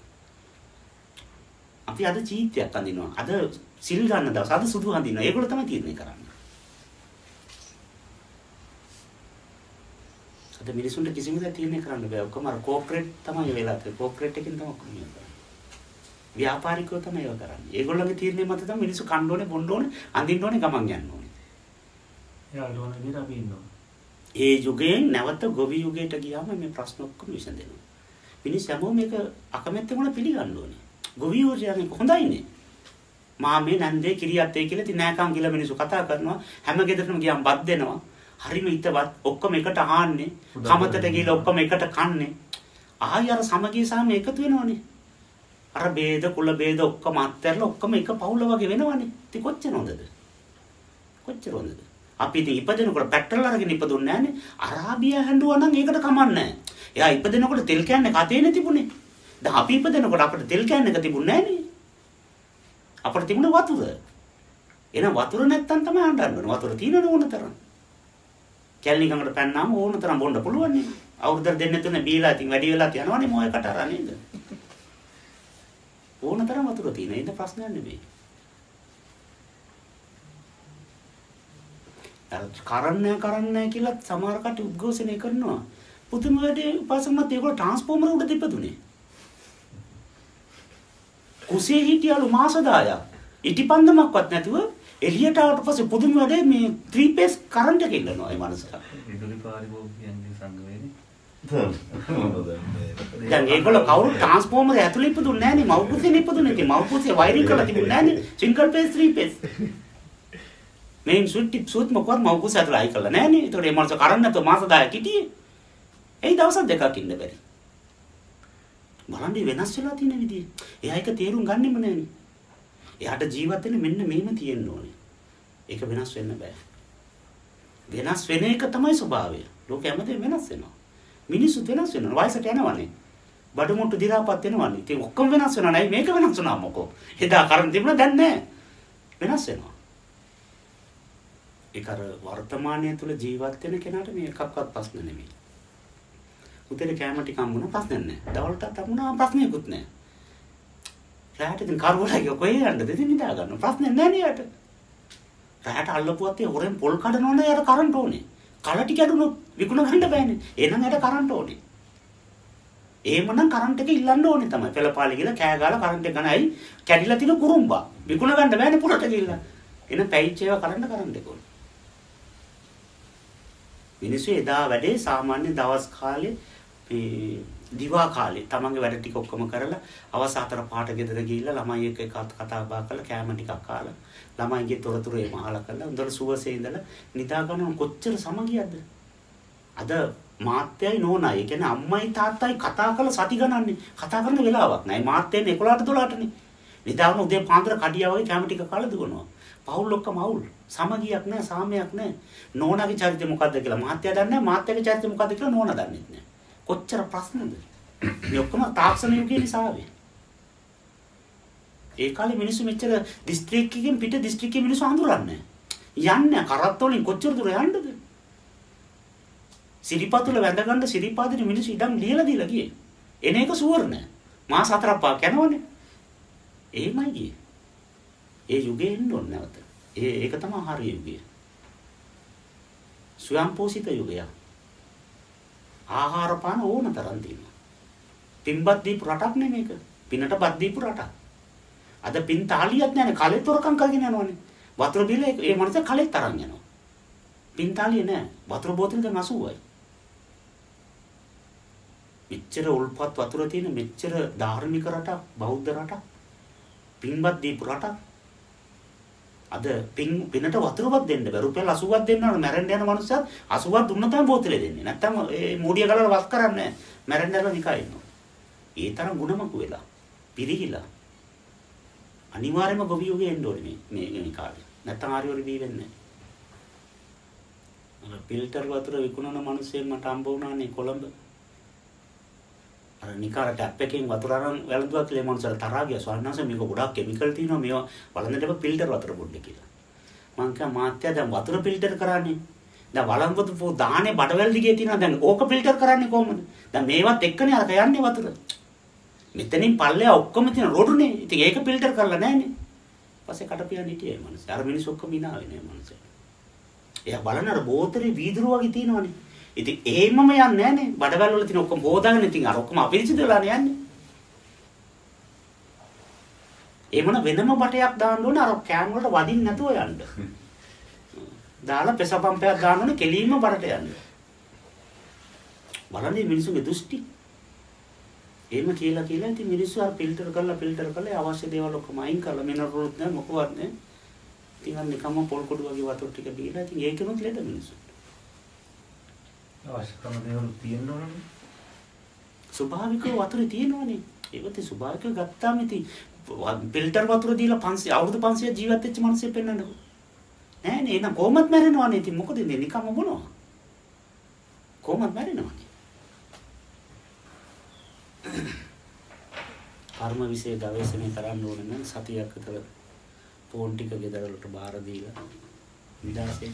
Speaker 2: අපි අද චීත්‍යයක් අඳිනවා. අද සිල් ගන්න දවස් අද සුදු අඳිනවා. ඒගොල්ලෝ තමයි තීරණය කරන්නේ. අද මිනිසුන්ට කිසිම දෙයක් තීරණය කරන්න බෑ. ඔක්කොම අර කෝපරේට් තමයි වෙලා තියෙන්නේ. කෝපරේට් එකෙන් තමයි ඔක්කොම කරන්නේ. ව්‍යාපාරිකයෝ තමයි ඒව කරන්නේ. ඒගොල්ලන්ගේ තීරණය මත තමයි මිනිස්සු කන්න ඕනේ, බොන්න ඕනේ, අඳින්න ඕනේ, ගමන් යන්න ඕනේ.
Speaker 1: එයාට ඕන විදිහට අපි ඉන්නවා.
Speaker 2: ඒ යුගයෙන් නැවත ගොවි යුගයට ගියාම මේ ප්‍රශ්න ඔක්කොම විසඳෙනවා. මිනිස්සු හැමෝම මේක අකමැත්තෙන් උන පිළිගන්න ඕනේ. ගොවි යෝජනාවේ හොඳයිනේ. මා මේ නන්දේ කිරියත්තේ කියලා ඉතින් නෑකම් කියලා මිනිස්සු කතා කරනවා. හැම ගෙදරටම ගියාම බත් දෙනවා. හරිම හිතවත් ඔක්කොම එකට ආන්නේ. කමතට ගිහලා ඔක්කොම එකට කන්නේ. ආයි අර සමගිය සාම එකතු වෙනවනේ. අර ભેද කුල ભેද ඔක්කොම අත්හැරලා ඔක්කොම එක පවුල වගේ වෙනවනේ. ඉතින් කොච්චර හොඳද? කොච්චර හොඳද? අපි ඉතින් ඉපදෙනකොට පෙට්‍රල් අරගෙන ඉපදුන්නේ නැහනේ. අරාබිය හැඬුවා නම් ඒකට කමන්නේ නැහැ. එයා ඉපදෙනකොට තෙල් කෑන්නේ කතේ නේ තිබුණේ. දැන් අපි ඉපදෙනකොට අපිට තෙල් කෑන්න එක තිබුණේ නැහනේ. අපිට තිබුණේ වතුර. එහෙනම් වතුර නැත්තම් තමයි හඬන්න ඕනේ. වතුර තියෙනවනේ ඕන තරම්. කැලණි ගඟට පැන්නාම ඕන තරම් බොන්න පුළුවන් නේ. අවුරුද්දක් දෙන්න තුනේ බීලා ඉතින් වැඩි වෙලා තියනවනේ මොයකට අර නේද? ඕන තරම් වතුර තියෙන. ඒක ප්‍රශ්නයක් නෙමෙයි. අර කරන්නේ කියලා සමහර කටි උද්ඝෝෂණය කරනවා. පුදුම වැඩේ උපාසකමත් ඒගොල්ලෝ ට්‍රාන්ස්ෆෝමර් උඩ තිබ්බදුනේ. කුසේ හිටියලු මාස 10ක්. ඉටිපන්දමක්වත් නැතුව එළියට ආවට පස්සේ පුදුම වැඩේ මේ 3 phase කරන්ට් එක ඉල්ලනවා ඒ මනසට.
Speaker 1: විදුලි පාරිභෝගිකයන්ගේ සංගමයේදී.
Speaker 2: දැන් ඒගොල්ලෝ කවුරු ට්‍රාන්ස්ෆෝමර් ඇතුළේ ඉපදුන්නේ නැහනේ. මව්කුසේ ඉපදුනේ. ඉතින් මව්කුසේ වයරින් කරලා තිබුණේ නැහනේ. Single phase 3 phase. මේන් සුත් මොකවත් මව්කුසේ ඇතුළේ අයි කරලා නැහනේ. ඒතකොට මේ මනස කරන්නේ නැතුව මාස 10ක් හිටියේ. ඒ දවස් දෙකක් ඉන්න බැරි. බලන්න වෙනස් වෙලා තියෙන විදිය. එයා ඒක තේරුම් ගන්නෙම නැහනේ. එයාට ජීවත් වෙන්න මෙන්න මෙහෙම තියෙන්න ඕනේ. ඒක වෙනස් වෙන්න බෑ. වෙනස් වෙන එක තමයි ස්වභාවය. ලෝකෙ හැමදේම වෙනස් වෙනවා. මිනිස්සුත් වෙනස් වෙනවා. වයසට යනවනේ. බඩු මුට්ටු දි รา පත් වෙනවනේ. ඉතින් ඔක්කොම වෙනස් වෙනවා නයි මේක වෙනස් වුණා මොකෝ. එදා කරන් තිබුණා දැන් නෑ. වෙනස් වෙනවා. ඒක අර වර්තමානයේ තුල ජීවත් වෙන කෙනාට මේ එකක්වත් ප්‍රශ්න නෙමෙයි. උදේට කැම ටික හම්බුණා ප්‍රශ්නයක් නෑ. දවල්ටත් හම්බුණා ප්‍රශ්නයක්වත් නෑ. රාට ඉතින් කරවලයි කොහේ යන්නද ඉතින් නිදා ගන්න ප්‍රශ්නයක් නෑ නේ යට. රාට අල්ලපුවත් ඒ හොරෙන් පොල් කඩනවනේ යට කරන්ට් ඕනේ. කල ටික ඇදුනොත් විකුණ ගන්න බෑනේ. එහෙනම් යට කරන්ට් ඕනේ. එහෙමනම් කරන්ට් එක ඉල්ලන්න ඕනේ තමයි. පෙළපාලි ගිහලා කෑ ගාලා කරන්ට් එක ගන්නයි කැඩිලා තියෙන කුරුම්බා. විකුණ ගන්න බෑනේ පුරට ගිහලා. එන පැයිච් ඒවා කරන්ට් එක ඕනේ. මිනිස්සු එදා වැඩේ සාමාන්‍ය දවස් කාලේ මේ දිවා කාලේ තමන්ගේ වැඩ ටික ඔක්කොම කරලා අවස් 4 පාට ගෙදර ගිහිල්ලා ළමයි එක්ක කතා බහ කරලා කෑම ටිකක් කාලා ළමයිගේ තොරතුරු එහෙම අහලා කරලා හොඳට සුවසේ ඉඳලා නිදා ගන්න කොච්චර සමගියක්ද අද මාත්‍යයි නෝනයි ඒ කියන්නේ අම්මයි තාත්තයි කතා කරලා සති ගණන්නේ කතා කරන වෙලාවක් නෑ මාත්‍යයෙන් 11ට 12ටනේ නිදාගෙන උදේ පාන්දර කඩියා වගේ කෑම ටික කාලා දුවනවා පවුල් ඔක්කොම අවුල් සමගියක් නෑ සාමයක් නෑ නෝනාගේ චරිතය මොකද්ද කියලා මාත්‍යා දන්නේ නෑ මාත්‍යාගේ චරිතය මොකද්ද කියලා නෝනා දන්නේ නෑ කොච්චර ප්‍රශ්නද මේ ඔක්කොම තාක්ෂණ යුගයේ නිසා ආවේ ඒ කාලේ මිනිස්සු මෙච්චර දිස්ත්‍රික්කකින් පිට දිස්ත්‍රික්කයේ මිනිස්සු හඳුරන්නේ යන්නේ කරත් වලින් කොච්චර දුර යන්නද සිරිපතුල වැඳ ගන්න සිරිපාදේ මිනිස්සු ඉඩම් ලියලා දීලා ගියේ එන එක සුවර්ණ මාස 4ක් පාක් යනවනේ එහෙමයි ගියේ ඒ යුගයේ ඉන්න ඕනේ නැවත ඒක තමයි හරි යුගය ස්වයංපෝෂිත යුගය ආහාර පාන ඕන තරම් තියෙනවා පින්බත් දීපු රටක් නෙමේක පිනට බත් දීපු රටක් අද පින් තාලියක් නැහැ කලෙත් තොරකම් කරගෙන යනවනේ වතුර බිල ඒ මනස කලෙත් තරම් යනවා පින් තාලිය නැහැ වතුර බෝතලෙ දැන් 80යි මෙච්චර උල්පත් වතුර තියෙන මෙච්චර ධාර්මික රටක් බෞද්ධ රටක් පින්බත් දීපු රටක් අද පිනට වතුරවත් දෙන්න බෑ රුපියල් 80ක් දෙන්න ඕන මැරෙන්න යන මනුස්සයත් 80ක් දුන්න තමයි බෝතලෙ දෙන්නේ නැත්තම් ඒ මූඩිය ගලවලා වත් කරන්නේ මැරෙන්න යන නිකන් ඉන්නවා ඒ තරම් ගුණමක වෙලා පිරිහිලා අනිවාර්යයෙන්ම ගොවියෝගේ එන්න ඕනේ මේ කාලේ නැත්තම් ආරියෝරි බී වෙන්නේ නැහැ ෆිල්ටර් වතුර විකුණන මිනිස්සෙක් මට හම්බ වුණානේ කොළඹ අර නිකාර ටැප් එකෙන් වතුර අරන් වැළඳුවා කියලා මනුස්සයලා තරහා ගියා ස්වාමීන් වහන්සේ මේක ගොඩාක් කිමිකල් තියෙනවා මේවා වළඳන්න එපා ෆිල්ටර් වතුර බොන්න කියලා මං කිව්වා මාත්‍යා දැන් වතුර ෆිල්ටර් කරන්නේ දැන් වළංගුතු දාහනේ බඩවැල් දිගේ තියෙනවා දැන් ඕක ෆිල්ටර් කරන්නේ කොහොමද දැන් මේවත් එක්කනේ අර යන්නේ වතුර මෙතනින් පල්ලෙයා ඔක්කොම තියෙන රොඩුනේ ඉතින් ඒක ෆිල්ටර් කරලා නැහනේ පස්සේ කටපියන් හිටියේ මනුස්සය අර මිනිස්සු ඔක්කොම ඉනා වෙනේ මනුස්සය එයා බලන අර බෝතරේ වීදුරු වගේ තියෙනවනේ ඉතින් එහෙමම යන්නේ නැහනේ බඩවැල් වල තියෙන ඔක්කොම හොදාගෙන ඉතින් අර ඔක්කොම අපිරිසිදු වෙලානේ යන්නේ එමන වෙනම බටයක් දාන්න ඕනේ අර කෑම වලට වදින්න නැතුව යන්න දාලා පෙසපම්පයක් දාන්න ඕනේ කෙලීම බරට යන්න බලන්නේ මිනිස්සුගේ දෘෂ්ටි එහෙම කියලා ඉතින් මිනිස්සු අර ෆිල්ටර් කරලා අවශ්‍ය දේවල් ඔක්කොම අයින් කරලා මිනරල්ස් නැහැ මොකවත් නැහැ ඉතින් අර නිකම්ම පොල් කොඩු වගේ වතුර ටික බීලා ඉතින් ඒකනොත් ලෙඩ මිනිස්සු
Speaker 1: අවශ්‍ය කරන දේවල් තියෙන්න ඕනේ
Speaker 2: ස්වභාවිකව වතුරේ තියෙනවනේ ඒකත් ස්වභාවිකව ගත්තාම ඉතින් ෆිල්ටර් වතුර දීලා 500 අවුරුදු 500 ජීවත් වෙච්ච මිනිස්සු පෙන්නන්නකො නෑනේ එහෙනම් කොහොමත් මැරෙනවනේ ඉතින් මොකද ඉන්නේ නිකම්ම බොනවා කොහොමත් මැරෙනවනේ කර්ම විශ්ේ ගවේෂණය කරන්න ඕනේ නම් සතියක් විතර ෆෝන් ටික ගෙදර වලට බාර දීලා නිදාසේ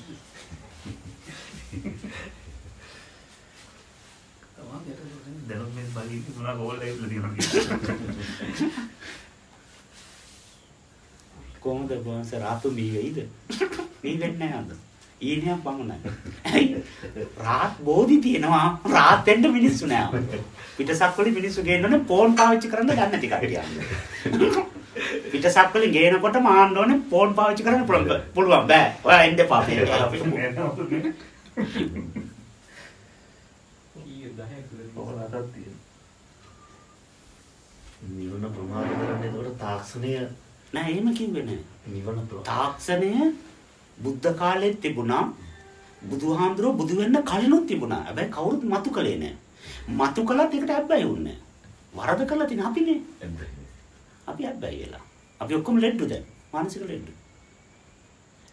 Speaker 1: දැනුම් මේ බලී මොනවා ගෝල් එකක් තියෙනවා
Speaker 2: කොහොමද බොන්ස රාතු මී වෙයිද මී වෙන්නේ නැහැ අද ඊනියක් බංගුණා රාත් බෝධි තියෙනවා රාත් වෙන්න මිනිස්සු නෑ පිටසක් වලින් මිනිස්සු ගේන්නෝනේ ෆෝන් පාවිච්චි කරන්න දන්නේ නැති කට්ටිය පිටසක් වලින් ගේනකොටම ආන්න ඕනේ ෆෝන් පාවිච්චි කරන්න පුළුවන් බෑ ඔයා එන්න එපා මේ අපි
Speaker 3: නිවන ප්‍රමාද කරන්නේ ඒකට තාක්ෂණය
Speaker 2: නෑ එහෙම කිව්වේ නෑ
Speaker 3: නිවන
Speaker 2: තාක්ෂණය බුද්ධ කාලෙත් තිබුණා බුදුහාමුදුරුවෝ බුදු වෙන්න කලිනුත් තිබුණා හැබැයි කවුරුත් මතු කළේ නෑ මතු කළත් ඒකට හැබැයි වුන්නේ වරද කළා තියෙන අපිනේ අපි හැබැයි වෙලා අපි ඔක්කොම ලෙඩ්ඩු දැන් මානසික ලෙඩ්ඩු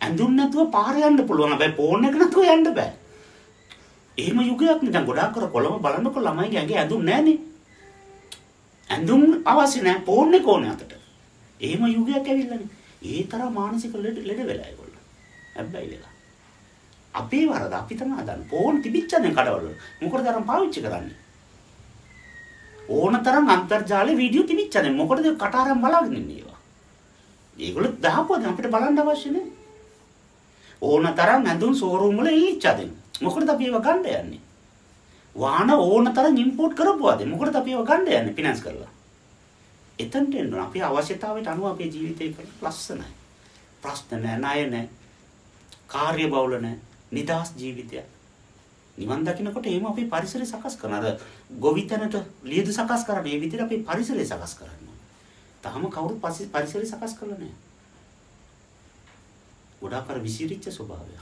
Speaker 2: ඇඳුම් නැතුව පාර යන්න පුළුවන් හැබැයි ෆෝන් එක නැතුව යන්න බෑ එහෙම යුගයක් නේ දැන් ගොඩාක් කර කොළඹ බලනකො ළමයිගේ ඇඟේ ඇඳුම් නැහනේ ඇඳුම් අවශ්‍ය නැහැ ෆෝන් එක ඕනේ අතට එහෙම යුගයක් ඇවිල්ලානේ ඒ තරම් මානසික ලෙඩ වෙලා ඒගොල්ලෝ හැබැයි වෙලා අපේ වරද අපි තමයි හදන්නේ ෆෝන් තිබිච්චනේ කඩවල මොකටද අරන් පාවිච්චි කරන්නේ ඕන තරම් අන්තර්ජාලේ වීඩියෝ තිබිච්චනේ මොකටද කට අරන් බලාගෙන ඉන්නේ ඒවා ඒගොල්ලෝ දාපුවද අපිට බලන්න අවශ්‍ය නැහැ ඕන තරම් ඇඳුම් ෂෝරූම් වල ඉල්ලිච්චද මොකටද අපි ඒව ගන්න යන්නේ වාහන ඕන තරම් ඉම්පෝට් කරපුවාද? මොකටද අපි ඒව ගන්න යන්නේ ෆිනන්ස් කරලා? එතනට එන්න අපි අවශ්‍යතාවයට අනුව අපේ ජීවිතේ කරලා ලස්සනයි. ප්‍රශ්න නැහැ, ණය නැහැ. කාර්ය බහුල නැහැ. නිදහස් ජීවිතයක්. නිවන් දකින්නකොට එහෙම අපි පරිසරය සකස් කරන අර ගොවිතැනට ලියද සකස් කරන මේ විදිහට අපි පරිසරය සකස් කරනවා. තාම කවුරුත් පරිසරය සකස් කරලා නැහැ. ගොඩාක් අර විසිරිච්ච ස්වභාවය.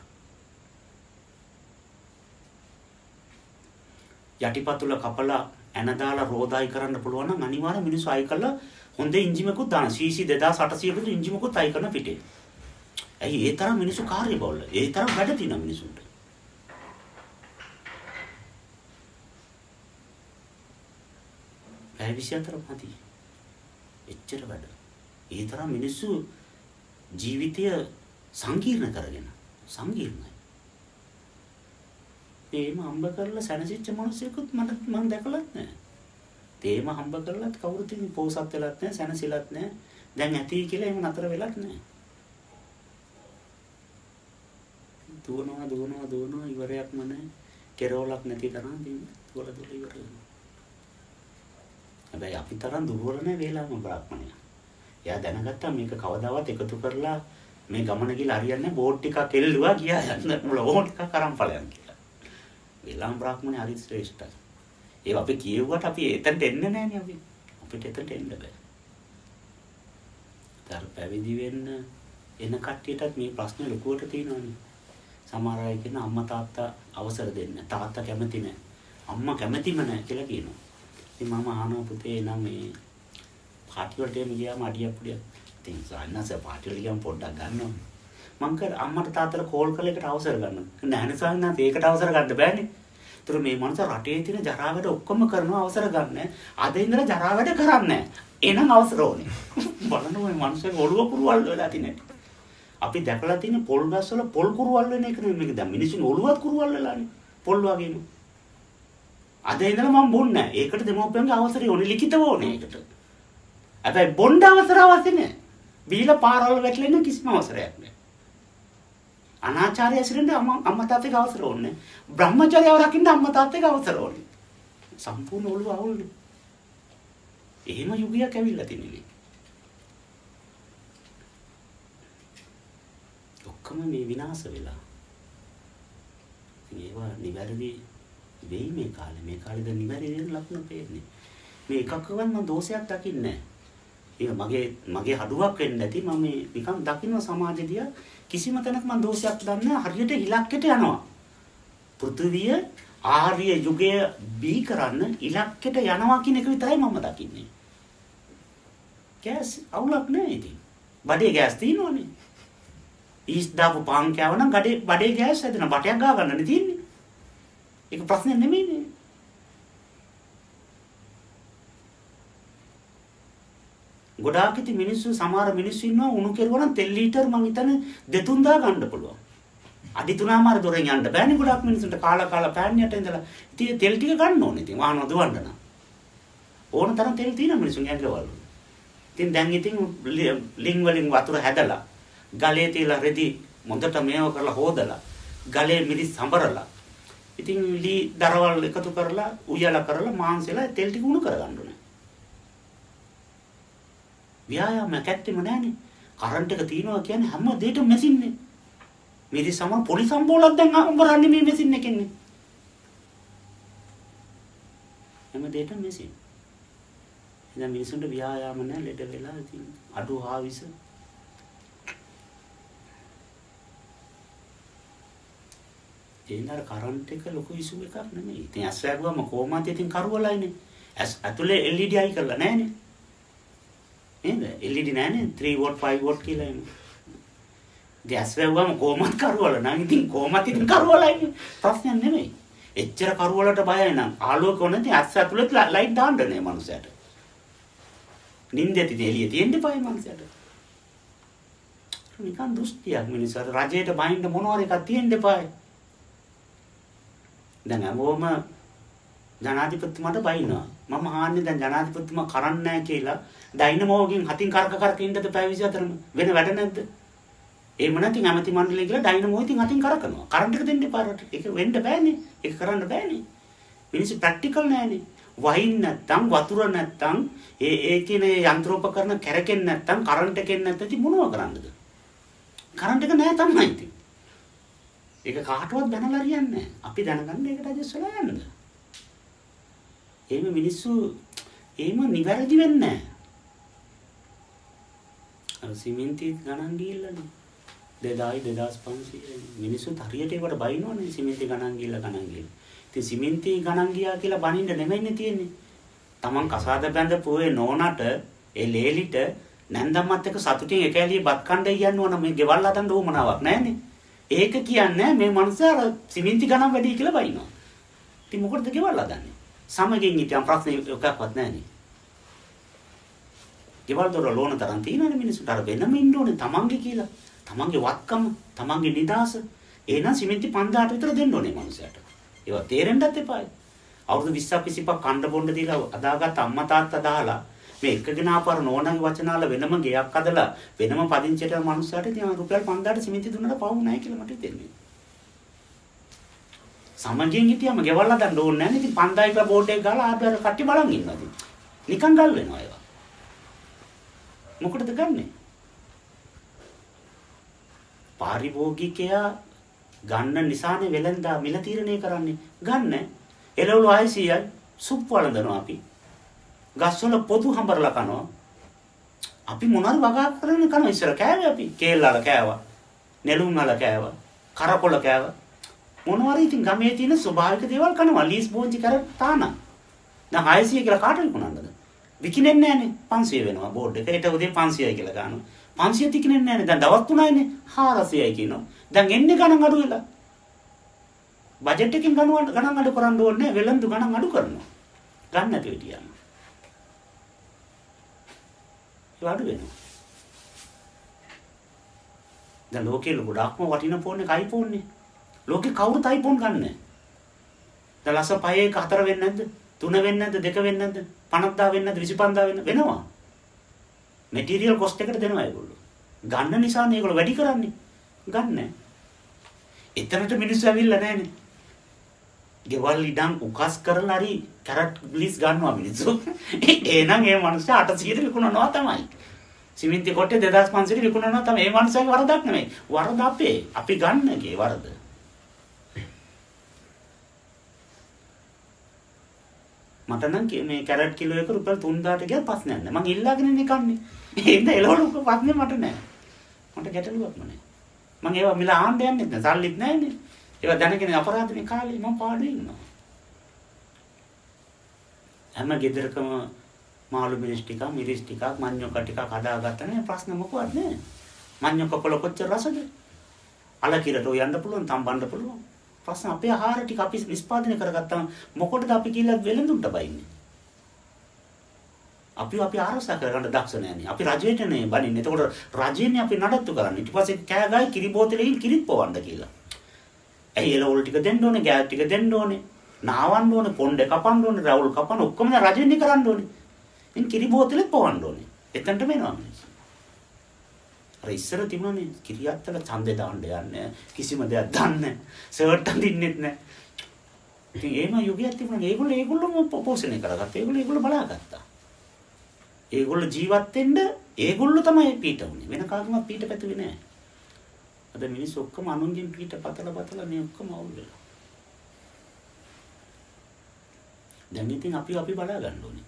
Speaker 2: යටිපතුල කපලා ඇන දාලා රෝදායි කරන්න පුළුවන් නම් අනිවාර්යෙන් මිනිස්සු අය කළා හොඳ එන්ජිමකුත් දාන CC 2800 කට එන්ජිමකුත් අය කරන පිටේ. ඇයි ඒ තරම් මිනිස්සු කාර්ය බහුල. ඒ තරම් වැඩ තියෙන මිනිස්සුන්ට. පැය 24 මති. එච්චර වැඩ. ඒ තරම් මිනිස්සු ජීවිතය සංකීර්ණ කරගෙන සංකීර්ණයි. තේම හම්බ කරලා සැනසෙච්ච මිනිස්සුෙකුත් මම දැකලත් නැහැ. තේම හම්බ කරලත් කවුරුත් ඉතින් පෝසත් වෙලත් නැහැ, සැනසෙලත් නැහැ. දැන් ඇති කියලා එහෙම නතර වෙලත් නැහැ. දුවනවා ඉවරයක්ම නැහැ. කෙරවලක් නැති තරම් දුවල ඉවර වෙනවා. හැබැයි අපි තරම් දුර්වල නැහැ වේලාම බ්‍රාහ්මණය. එයා දැනගත්තා මේක කවදාවත් එකතු කරලා මේ ගමන ගිහලා හරියන්නේ නැහැ. බෝඩ් ටිකක් එල්ලුවා ගියා යන්න මුල ඕන ටිකක් අරන් ඵලයන් කියලා. වේලාම බ්‍රාහ්මණය හරි ශ්‍රේෂ්ඨයි. ඒක අපි කියුවට අපි එතනට එන්නේ නැහනේ අපි. අපිට එතනට එන්න බෑ. තර පැවිදි වෙන්න එන කට්ටියටත් මේ ප්‍රශ්නේ ලොකුවට තියෙනවානේ. සමහර අය කියන අම්මා තාත්තා අවසර දෙන්නේ. තාත්තා කැමති නැහැ. අම්මා කැමතිම නැහැ කියලා කියනවා. ඉතින් මම අහනවා පුතේ නම් මේ පාටි වලට එමු ගියාම අඩියක් පුඩියක්. ඉතින් සාන්නස පාටි වල ගියාම පොඩ්ඩක් ගන්නවා. මං කර අම්මට තාත්තට කෝල් කරලා ඒකට අවසර ගන්නවා. නැහැ සාන්නස ඒකට අවසර ගන්න බෑනේ. ඒතර මේ මනස රටේ තියෙන ජරා වැඩ ඔක්කොම කරනවා අවසර ගන්න. අද ඉඳලා ජරා වැඩ කරන්නේ නැහැ. එහෙනම් අවසර ඕනේ. බලන්න මේ මනුස්සයගේ ඔළුව කුරුවල් වෙලා තියෙන. අපි දැකලා තියෙන පොල් ගස් වල පොල් කුරුවල් වෙන එක නෙමෙයි මේක. දැන් මිනිස්සුන් ඔළුවත් කුරුවල් වෙලානේ. පොල් වගේම. අද ඉඳලා මම බොන්නේ නැහැ. ඒකට දෙමෝපියන්ගේ අවසරය ඕනේ ලිඛිතව ඕනේ ඒකට. හැබැයි බොණ්ඩ අවසර අවශ්‍ය නැහැ. බීලා පාරවල් වැටලෙන්න කිසිම අවසරයක් නැහැ. අනාචාරය ඇසිරෙන්න අම්මා තාත්තගේ අවසර ඕනේ. බ්‍රහ්මචර්යව රකින්න අම්මා තාත්තගේ අවසර ඕනේ. සම්පූර්ණ ඔළුව අවුල්නේ. එහෙම යුගයක් ඇවිල්ලා තින්නේ. ඔක්කොම මේ විනාශ වෙලා. ඒවා නිවැරදි වෙයි මේ කාලේ. මේ කාලේද නිවැරදි වෙන ලක්ෂණ පේන්නේ. මේ එකකවත් මම දෝෂයක් දකින්නේ නැහැ. ඒක මගේ හඩුවක් වෙන්නේ නැති මම නිකන් දකින්න සමාජෙදියා කිසිම තැනක මම දෝෂයක් දන්නේ හරියට ඉලක්කයට යනවා. පෘථිවිය ආර්ය යුගය බී කරන්න ඉලක්කයට යනවා කියන එක විතරයි මම දකින්නේ. ගෑස් අවුලක් නැහැ ඉතින්. බඩේ ගෑස් තියෙනවනේ. ඊස් දාපු පාන් කෑව නම් බඩේ ගෑස් හැදෙන බටයක් ගා ගන්නනේ තියෙන්නේ. ඒක ප්‍රශ්නේ නෙමෙයිනේ. ගොඩාක් ඉති මිනිස්සු සමහර මිනිස්සු ඉන්නවා උණු කෙරුවා නම් තෙල් ලීටර් මං හිතන්නේ 2-3 ගන්න පුළුවන්. අඩි 3මාර දොරෙන් යන්න බෑනේ ගොඩාක් මිනිස්සුන්ට කාලා පෑන් යට ඉඳලා. ඉතින් තෙල් ටික ගන්න ඕනේ. ඉතින් වාහන දුවන්න නම්. ඕන තරම් තෙල් තියෙන මිනිස්සුන් ඇඟවල. ඉතින් දැන් ඉතින් ලිං වලින් වතුර හැදලා ගලේ තියලා රෙදි මොඳට මේව කරලා හොදලා ගලේ මිරිස් සම්බරලා ඉතින් ලී දරවල් එකතු කරලා උයලා කරලා මාංශෙලා තෙල් ටික උණු කරගන්න ඕනේ. ව්‍යායාම කැත්තෙම නැහනේ. කරන්ට් එක තියනවා කියන්නේ හැම දෙයකම මැෂින්නේ. මිරිස් සම පොලි සම්බෝලක් දැන් අඹරන්නේ මේ මැෂින් එකෙන්නේ. හැම දෙයකම මැෂින්. ඉතින් මිනිසුන්ට ව්‍යායාම නැහැ ලෙඩ වෙලා ඉතින් අඩු ආවිස. ඒනර කරන්ට් එක ලොකු ඉෂුව එකක් නෙමෙයි. ඉතින් ඇස් වැගුවම කොහොමද ඉතින් කරුවලයිනේ. ඇස් ඇතුලේ LED අයි කරලා නැහනේ. නේද? LED නැහනේ 3 watt 5 watt කියලා එන්නේ. දැස් වැවුවම කොහොමද කරවල නම් ඉතින් කොහොමද ඉතින් කරවලයිනේ. ප්‍රශ්නයක් නෙමෙයි. එච්චර කරවලට බයයි නම් ආලෝක වුණත් ඇස් ඇතුලේ ලයිට් දාන්න නේ මනුස්සයට. නින්දේදී එළිය තියෙන්න බයයි මනුස්සයට. නිකන් දුස්තියක් මිනිස්සුන්ට රජයට බයින්න මොනවාරි එකක් තියෙන්න බයයි. දැන් හැමෝම ජනාධිපතිතුමාට බයිනවා. මම අහන්නේ දැන් ජනාධිපතිතුමා කරන්නේ නැහැ කියලා ඩයිනමෝගෙන් හතින් කරක ඉන්නද පැය 24ම වෙන වැඩ නැද්ද? එහෙම නැත්නම් ඇමති මණ්ඩලය කියලා ඩයිනමෝ ඉතින් හතින් කරකනවා. කරන්ට් එක දෙන්න එපා රට. ඒක වෙන්න බෑනේ. ඒක කරන්න බෑනේ. මිනිස්සු ප්‍රැක්ටිකල් නෑනේ. වහින් නැත්තම් වතුර නැත්තම් ඒ කියන යන්ත්‍රෝපකරණ කැරකෙන්නේ නැත්තම් කරන්ට් එකෙන් නැත්නම් ඉතින් මොනව කරන්නද? කරන්ට් එක නෑ තමයි ඉතින්. ඒක කාටවත් දැනලා හරියන්නේ නෑ. අපි දැනගන්න ඒකට ඇඩ්ජස්ට් වෙලා යන්නද? එහෙම මිනිස්සු එහෙම නිවැරදි වෙන්නේ නෑ. අර සිමෙන්ති ගණන් ගිහිල්ලානේ 2000 2500 මිනිස්සු හරියට ඒකට බයිනවනේ සිමෙන්ති ගණන් ගිහිල්ලා. ඉතින් සිමෙන්ති ගණන් ගියා කියලා බනින්න නෙමෙයිනේ තියෙන්නේ. Taman කසාද බැඳ පොයේ නෝනට ඒ ලේලිට නැන්දම්මත් එක්ක සතුටින් එක ඇලිය බත් කණ්ඩ කියනවා නම් මේ ගෙවල් හදන්න ඕමනාවක් නැහැනේ. ඒක කියන්නේ මේ මනුස්සයා සිමෙන්ති ගණන් වැඩි කියලා බයිනවා. ඉතින් මොකටද ගෙවල් හදන්නේ? සමගින් හිටියම් ප්‍රශ්නේ එකක්වත් නැහැනේ. ගෙවල් දොර ලෝන තරම් තියෙනවනේ මිනිස්සුන්ට. අර වෙනම ඉන්න ඕනේ තමන්ගේ කියලා. තමන්ගේ වත්කම, තමන්ගේ නිදාස. එහෙනම් සිමෙන්ති 5000ට විතර දෙන්න ඕනේ මනුස්සයාට. ඒවා තේරෙන්නත් එපායි. අවුරුදු 20ක් 25ක් කණ්ඩ බොණ්ඩ දීලා අදාගත් අම්මා තාත්තා දාලා මේ එකගෙන ආපාර නෝනාගේ වචනාල වෙනම ගෙයක් අදලා වෙනම පදිංචියට මනුස්සයාට ඉතින් රුපියල් 5000ට සිමෙන්ති දුන්නට පවු නැහැ කියලා මට හිතෙන්නේ. සමගියෙන් හිටියම ගෙවල් හදන්න ඕනේ නැහැ නේ. ඉතින් 5000 කියලා බෝඩ් එක ගාලා ආඩර කට්ටි බලන් ඉන්නවා ඉතින්. නිකන් ගල් වෙනවා ඒවා. මොකටද ගන්නෙ? පාරිභෝගිකයා ගන්න නිසානේ වෙලඳා මිල තීරණය කරන්නේ. ගන්න එළවලු 600යි සුප් වළඳනවා අපි. ගස්වල පොතු හඹරලා කනවා. අපි මොනවාරි වගා කරගෙන කනවා. ඉස්සර කෑවේ අපි. කේල් වල කෑවා. නෙළුම් වල කෑවා. කරකොල කෑවා. මොනවාරි ඉතින් ගමේ තියෙන ස්වභාවික දේවල් කනවා. ලීස් බෝංචි කර තාන. දැන් 600 කියලා කාට විකුණන්නද? විකිනෙන්නේ නැහනේ. 500 වෙනවා බෝඩ් එක. ඒට උදේ 500යි කියලා ගන්නවා. 500 තිකිනෙන්නේ නැහනේ. දැන් දවස් 3යිනේ 400යි කියනවා. දැන් එන්නේ ගණන් අඩු වෙලා. බජට් එකකින් ගණන් අඩු කරන්න ඕනේ නැහැ. වෙළඳු ගණන් අඩු කරනවා. ගන්න නැතුව හිටියම. ඒ අඩු වෙනවා. දැන් ලෝකේ ගොඩක්ම වටින ෆෝන් එක iPhone නේ. ලෝකේ කවුරුත් iPhone ගන්නෑ. දැන් ලස්ස 5 1 4 වෙන්නේ නැද්ද? 3 වෙන්නේ නැද්ද? 2 වෙන්නේ නැද්ද? 50000 වෙන්නේ නැද්ද? 25000 වෙනවා. මැටීරියල් කොස්ට් එකට දෙනවා ඒගොල්ලෝ. ගන්න නිසානේ ඒගොල්ලෝ වැඩි කරන්නේ. ගන්න. එතනට මිනිස්සු ඇවිල්ලා නැහනේ. ගෙවල් ඉඩම් උකස් කරලා හරි කැරට් ග්ලිස් ගන්නවා මිනිස්සු. එහෙනම් ඒ මනුස්සයා 800ට විකුණනවා තමයි. සිමෙන්ති කොටේ 2500ට විකුණනවා තමයි. ඒ මනුස්සයාගේ වරදක් නෙමෙයි. වරද අපේ. අපි ගන්නගේ වරද. මට නම් මේ කැරට් කිලෝ එක රුපියල් 3000ට ගියා ප්‍රශ්නයක් නැහැ. මං ඉල්ලාගෙන ඉන්නේ කන්නේ. එහෙනම් එළවලු ප්‍රශ්නේ මට නැහැ. මට ගැටලුවක් නෑ. මං ඒවා මිල ආන්න යන්නේ නැහැ. සල්ලිත් නැහැනේ. ඒවා දැනගෙන අපරාධනේ කාලේ මම පාඩුවේ ඉන්නවා. හැම ගෙදරකම මාළු මිරිස් ටිකක්, මඤ්ඤොක්ක ටිකක් හදාගත්තා නේ ප්‍රශ්න මොකවත් නෑ. මඤ්ඤොක්ක කොළ කොච්චර රසද? අලකිරට යන්න පුළුවන්, තම්බන්න පුළුවන්. ප්‍රශ්න අපේ ආහාර ටික අපි නිෂ්පාදනය කරගත්තාම මොකටද අපි කියලා වෙලඳුන්ට බයින්නේ? අපි ආරක්ෂා කරගන්න දක්ෂ නැහැනේ. අපි රජයටනේ බනින්නේ. එතකොට රජයනේ අපි නඩත්තු කරන්නේ. ඊට පස්සේ කෑ ගායි කිරි බෝතලෙකින් කිරිත් පොවන්න කියලා. ඇයි එළවලු ටික දෙන්න ඕනේ, ගෑස් ටික දෙන්න ඕනේ, නාවන්න ඕනේ, පොණ්ඩේ කපන්න ඕනේ, රවුල් කපන්න ඔක්කොම රජෙන්නේ කරන්න ඕනේ. ඉතින් කිරි බෝතලෙත් පොවන්න ඕනේ. එතනට වෙනවා මිනිස්සු. අර ඉස්සර තිබුණනේ කිරියත්තල ඡන්දේ දාන්න යන්නේ කිසිම දෙයක් දන්නේ සර්ට් අඳින්නෙත් නැහැ. ඉතින් එහෙම යුගයක් තිබුණා. ඒගොල්ලෝම පෝෂණය කරගත්තා. ඒගොල්ලෝ බලාගත්තා. ඒගොල්ලෝ ජීවත් වෙන්න ඒගොල්ලෝ තමයි පීඩ වුනේ. වෙන කාගෙවත් පීඩ පැතුවේ නැහැ. අද මිනිස්සු ඔක්කොම අනුන්ගෙන් පීඩ පතලා මේ ඔක්කොම අවුල් වෙලා. දැන් ඉතින් අපි බලා ගන්න ඕනේ.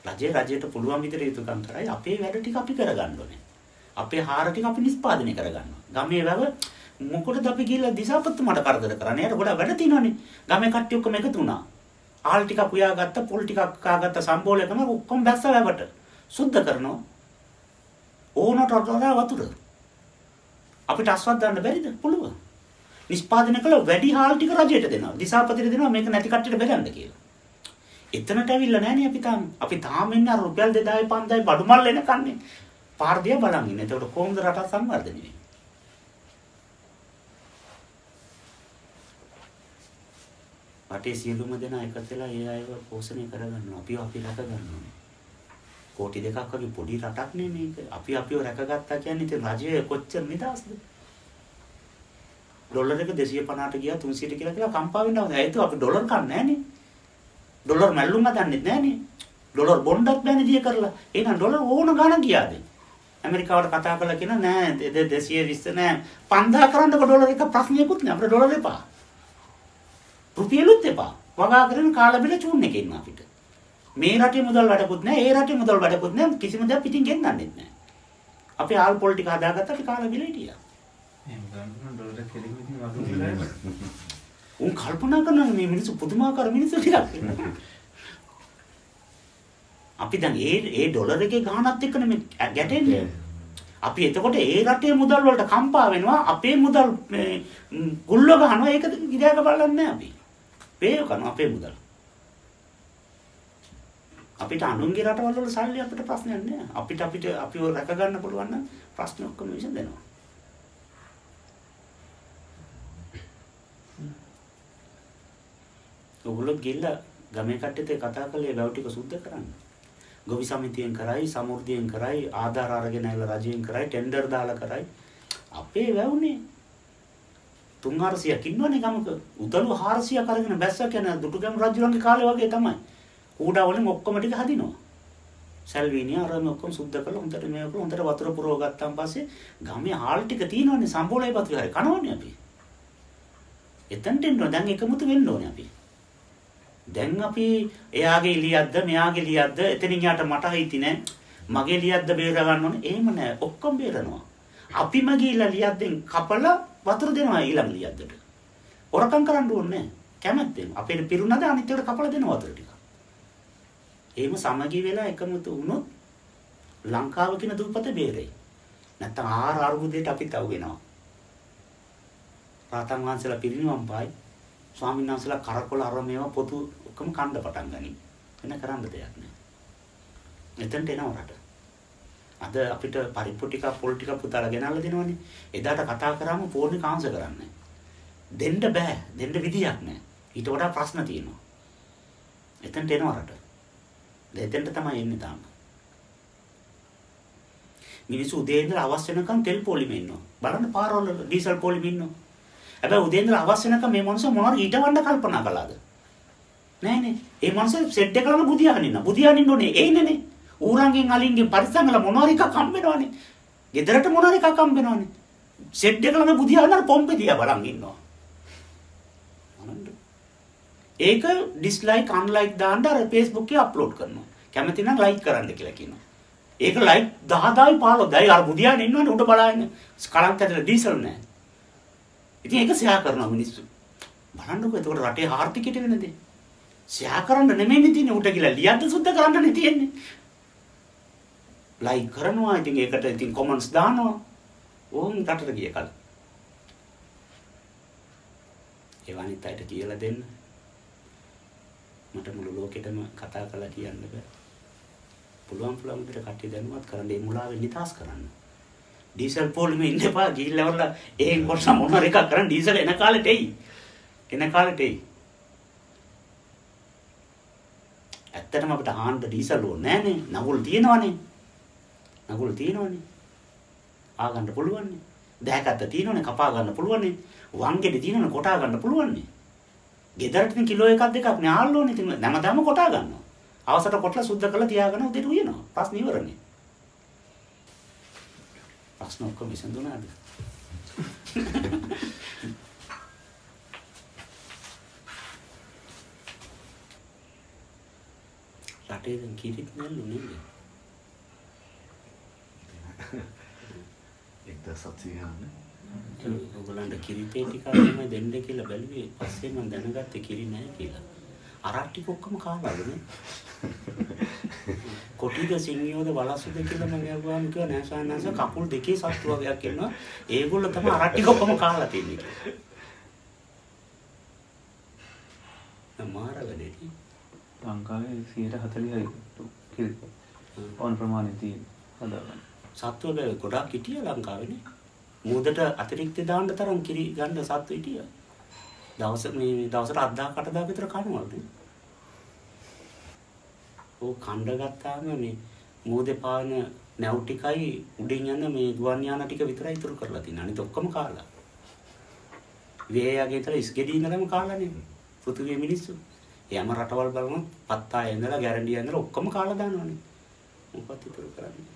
Speaker 2: රජයට පුළුවන් විදිහට යුතුයකම් කරයි අපේ වැඩ ටික අපි කරගන්න ඕනේ. අපේ හාර ටික අපි නිෂ්පාදනය කරගන්නවා. ගමේ වැව මොකටද අපි ගිහලා දිසාපත්තුමට කරදර කරන්නේ? ඒකට ගොඩක් වැඩ තියෙනවානේ. ගමේ කට්ටිය ඔක්කොම එකතු වුණා. ආල් ටිකක් උයාගත්ත, පොල් ටිකක් කාගත්ත සම්බෝලය කරන ඔක්කොම බැස්ස වැවට. සුද්ධ කරනවා. ඕනට වඩා වතුර. අපිට අස්වත් දාන්න බැරිද? පුළුවන්. නිෂ්පාදනය කළ වැඩි හාල් ටික රජයට දෙනවා. දිසාපතිට දෙනවා මේක නැති කට්ටියට බෙදන්න කියලා. එතනට ඇවිල්ලා නැහනේ අපි තාම. අපි තාම ඉන්නේ අර රුපියල් 2000 5000 බඩු මල් එන කන්නේ. පාර දිහා බලන් ඉන්නේ. එතකොට කොහොමද රට සංවර්ධනය වෙන්නේ? රටේ සියලුම දෙනා එකතු වෙලා ඒ අයව පෝෂණය කරගන්නවා. අපි රැක ගන්නවා. කෝටි දෙකක් වගේ පොඩි රටක් නේ මේක. අපිව රැකගත්තා කියන්නේ ඉතින් රජය කොච්චර නිදහස්ද? ඩොලර් එක 250ට ගියා 300ට කියලා කම්පා වෙනවා. ඒත් අපි ඩොලර් කන්නේ නැහනේ. ඩොලර් මැල්ලුම් හදන්නෙත් නැහනේ. ඩොලර් බොන්ඩක් බෑනේ දිය කරලා. එහෙනම් ඩොලර් ඕන ගණන් ගියාද? ඇමරිකාවට කතා කරලා කියන නෑ 220 නෑ 5000 කරන්නකො ඩොලර් එක ප්‍රශ්නයක්වත් නෑ. අපිට ඩොලර් එපා. රුපියලුත් එපා. වගා කරගෙන කාලා බිල චූන් එකේ ඉන්න අපිට. මේ රටේ මුදල් වැඩකුත් නෑ, ඒ රටේ මුදල් වැඩකුත් නෑ, කිසිම දෙයක් පිටින් ගෙන්නන්නෙත් නෑ. අපි ආල් පොල් ටික හදාගත්තා අපි කාලා බිල හිටියා.
Speaker 1: එහෙම ගන්න ඩොලර් කෙලින් ඉතින් අඩු වෙලා.
Speaker 2: උන් කල්පනා කරනවා මේ මිනිස්සු පුදුමාකාර මිනිස්සු ටිකක්. අපි දැන් ඒ ඩොලර් එකේ ගාණත් එක්කනේ මේ ගැටෙන්නේ. අපි එතකොට ඒ රටේ මුදල් වලට කම්පා වෙනවා අපේ මුදල් මේ ගුල්ල ගන්නවා ඒක ගිරාක බලන්නේ නැහැ අපි. වේව කරනවා අපේ මුදල්. අපිට අනුන්ගේ රටවල් වල සල්ලි අපිට ප්‍රශ්නයක් නෑ. අපිට අපිව රැක ගන්න පුළුවන් නම් ප්‍රශ්න ඔක්කොම විසඳෙනවා. ඔගොල්ලෝ ගිල්ල ගමේ කට්ටියත් කතා කරලා ගාව ටික සුද්ධ කරන්න. ගොවි සමිතියෙන් කරයි, සමෘද්ධියෙන් කරයි, ආධාර අරගෙන ඇවිල්ලා රජයෙන් කරයි, ටෙන්ඩර් දාලා කරයි. අපේ වැවුනේ 300ක් ඉන්නවනේ ගමක. උදළු 400ක් අරගෙන බැස්සා කියන දුටුගැමු රජුලන්ගේ කාලේ වගේ තමයි. කූඩා වලින් ඔක්කොම ටික හදිනවා. සල්විනිය අරම ඔක්කොම සුද්ධ කරලා හොඳට මේක හොඳට වතුර පුරව ගත්තාන් පස්සේ ගමේ හාල් ටික තියෙනවනේ සම්බෝලයි පත් විහාරේ කනවනේ අපි. එතනට එන්න දැන් එකමුතු වෙන්න ඕනේ අපි. දැන් අපි එයාගේ ලියද්ද මෙයාගේ ලියද්ද එතනින් යාට මට හිති නෑ මගේ ලියද්ද බේර ගන්න ඕනේ එහෙම නෑ ඔක්කොම බේරනවා අපිම ගිහිල්ලා ලියද්දෙන් කපලා වතුර දෙනවා ඊළඟ ලියද්දට හොරකම් කරන්න ඕනේ නෑ කැමැත්තෙන් අපේ පිරුණාද අනිත් ඒවාට කපලා දෙනවා වතුර ටික එහෙම සමගි වෙලා එකමුතු වුණොත් ලංකාව කියන දුපත බේරෙයි නැත්තම් ආහාර අරුබුදයට අපිත් අවු වෙනවා රාතන් වහන්සේලා පිරිනිවන් පායි ස්වාමීන් වහන්සේලා කරකොල අර මේවා පොතු ඔක්කොම කන්න පටන් ගනි. වෙන කරන්න දෙයක් නෑ. එතනට එනවා රට. අද අපිට පරිප්පු ටික පොල් ටික පුතාලා ගෙනල්ලා දෙනවනේ. එදාට කතා කරාම ෆෝන් එක ආන්සර් කරන්නේ. දෙන්න බෑ. දෙන්න විදියක් නෑ. ඊට වඩා ප්‍රශ්න තියෙනවා. එතනට එනවා රට. එතනට තමයි එන්නේ තාම. මිනිස්සු උදේ ඉඳලා අවස් වෙනකන් තෙල් පොලිමේ ඉන්නවා. බලන්න පාරවල ඩීසල් පොලිමේ ඉන්නවා. හැබැයි උදේ ඉඳලා අවස් වෙනකම් මේ මනුස්සයා මොනවාරි ඊටවන්න කල්පනා කළාද? නෑනේ. ඒ මනුස්සයා සෙට් එකලම බුදියාගෙන ඉන්නවා. බුදියාගෙන ඉන්න ඕනේ. ඒ ඉන්නේනේ. ඌරංගෙන් අලින්ගෙන් පරිස්සම්වල මොනවාරි එකක් හම්බෙනවනේ. ගෙදරට මොනවාරි එකක් හම්බෙනවනේ. සෙට් එකලම බුදියාගෙන අර පොම්පේ දිහා බලන් ඉන්නවා. ඒක ඩිස්ලයික් අන්ලයික් දාන්න අර Facebook එකේ අප්ලෝඩ් කරනවා. කැමති නම් ලයික් කරන්න කියලා කියනවා. ඒක ලයික් 10,000යි 15,000යි අර බුදියාගෙන ඉන්නවනේ උඩ බලාගෙන. කලන්ත ඇතුලේ ඩීසල් නෑ. ඉතින් ඒක ෂෙයා කරනවා මිනිස්සු. බලන්නකෝ එතකොට රටේ ආර්ථිකයට වෙන දේ. ෂෙයා කරන්න නෙමෙයිනේ තියෙන්නේ උට කියලා ලියන්න සුද්ධ කරන්නනේ තියෙන්නේ. ලයික් කරනවා ඉතින් ඒකට ඉතින් කමෙන්ට්ස් දානවා. ඕම් රටට ගිය කල. ඒ වනිත් අයට කියලා දෙන්න. මට මුළු ලෝකෙටම කතා කරලා කියන්න බෑ. පුළුවන් විදිහට කට්ටිය දැනුවත් කරන්න ඒ මුලාවෙන් නිදහස් කරන්න. ඩීසල් පොලිමේ ඉන්න එපා ගිහිල්ලා වල ඒ කොටස මොනවා එකක් කරන් ඩීසල් එන කාලෙට එයි. එන කාලෙට එයි. ඇත්තටම අපිට ආන්න ඩීසල් ඕනේ නෑනේ. නගුල් තියෙනවනේ. නගුල් තියෙනවනේ. ආ ගන්න පුළුවන්නේ. දැහැකත්ත තියෙනවනේ කපා ගන්න පුළුවන්නේ. වංගෙඩි තියෙනවනේ කොටා ගන්න පුළුවන්නේ. ගෙදරට ඉතින් කිලෝ එකක් දෙකක් නේ ආල්ල ඕනේ. ඉතින් නැමතම කොටා ගන්නවා. අවසරට කොටලා සුද්ධ කරලා තියාගෙන උදේට උයනවා. ප්‍රශ්න ඉවරනේ. ප්‍රශ්න ඔක්කොම විසඳුණාද? රටේ දැන් කිරිත් නැල්ලු නෙමෙයි.
Speaker 3: 1700 ගන්න.
Speaker 2: ඔයගොල්ලන්ට කිරි තේ ටිකක් තමයි දෙන්න කියලා බැලුවේ. පස්සේ මම දැනගත්තේ කිරි නැහැ කියලා. අරක් ටික ඔක්කොම කාලානේ. කොටිද සිංහියෝද වලස්සුද කියලා මම ගියාම කිව්වා නෑ සාන්නස කකුල් දෙකේ සත්තු වගේක් ඉන්නවා. ඒගොල්ලෝ තමයි අරක් ටික ඔක්කොම කාලා තින්නේ කියලා. මාර වැඩේ.
Speaker 1: ලංකාවේ 140යි කිරි. ඕන ප්‍රමාණය තියෙන හදාගන්න.
Speaker 2: සත්තු වල ගොඩක් හිටියා ලංකාවේනේ. මූදට අතිරික්ත දාන්න තරම් කිරි ගන්න සත්තු හිටියා. දවසට 8,000 8,000 විතර කනවලු. ඕ කණ්ඩ ගත්තාම මේ මූදේ පාන නැව් ටිකයි උඩින් යන මේ ගුවන් යාන ටික විතරයි ඉතුරු කරලා තියෙන්නේ. අනිත ඔක්කොම කාලා. වේයගේ ඉතල ඉස්ගෙඩි ඉඳලම කාලානේ පෘථිවියේ මිනිස්සු. යම රටවල් බලමු පත්තාය ඉඳලා ගැරන්ඩිය ඉඳලා ඔක්කොම කාලා දානවනේ. මොකක්ද ඉතුරු කරන්නේ?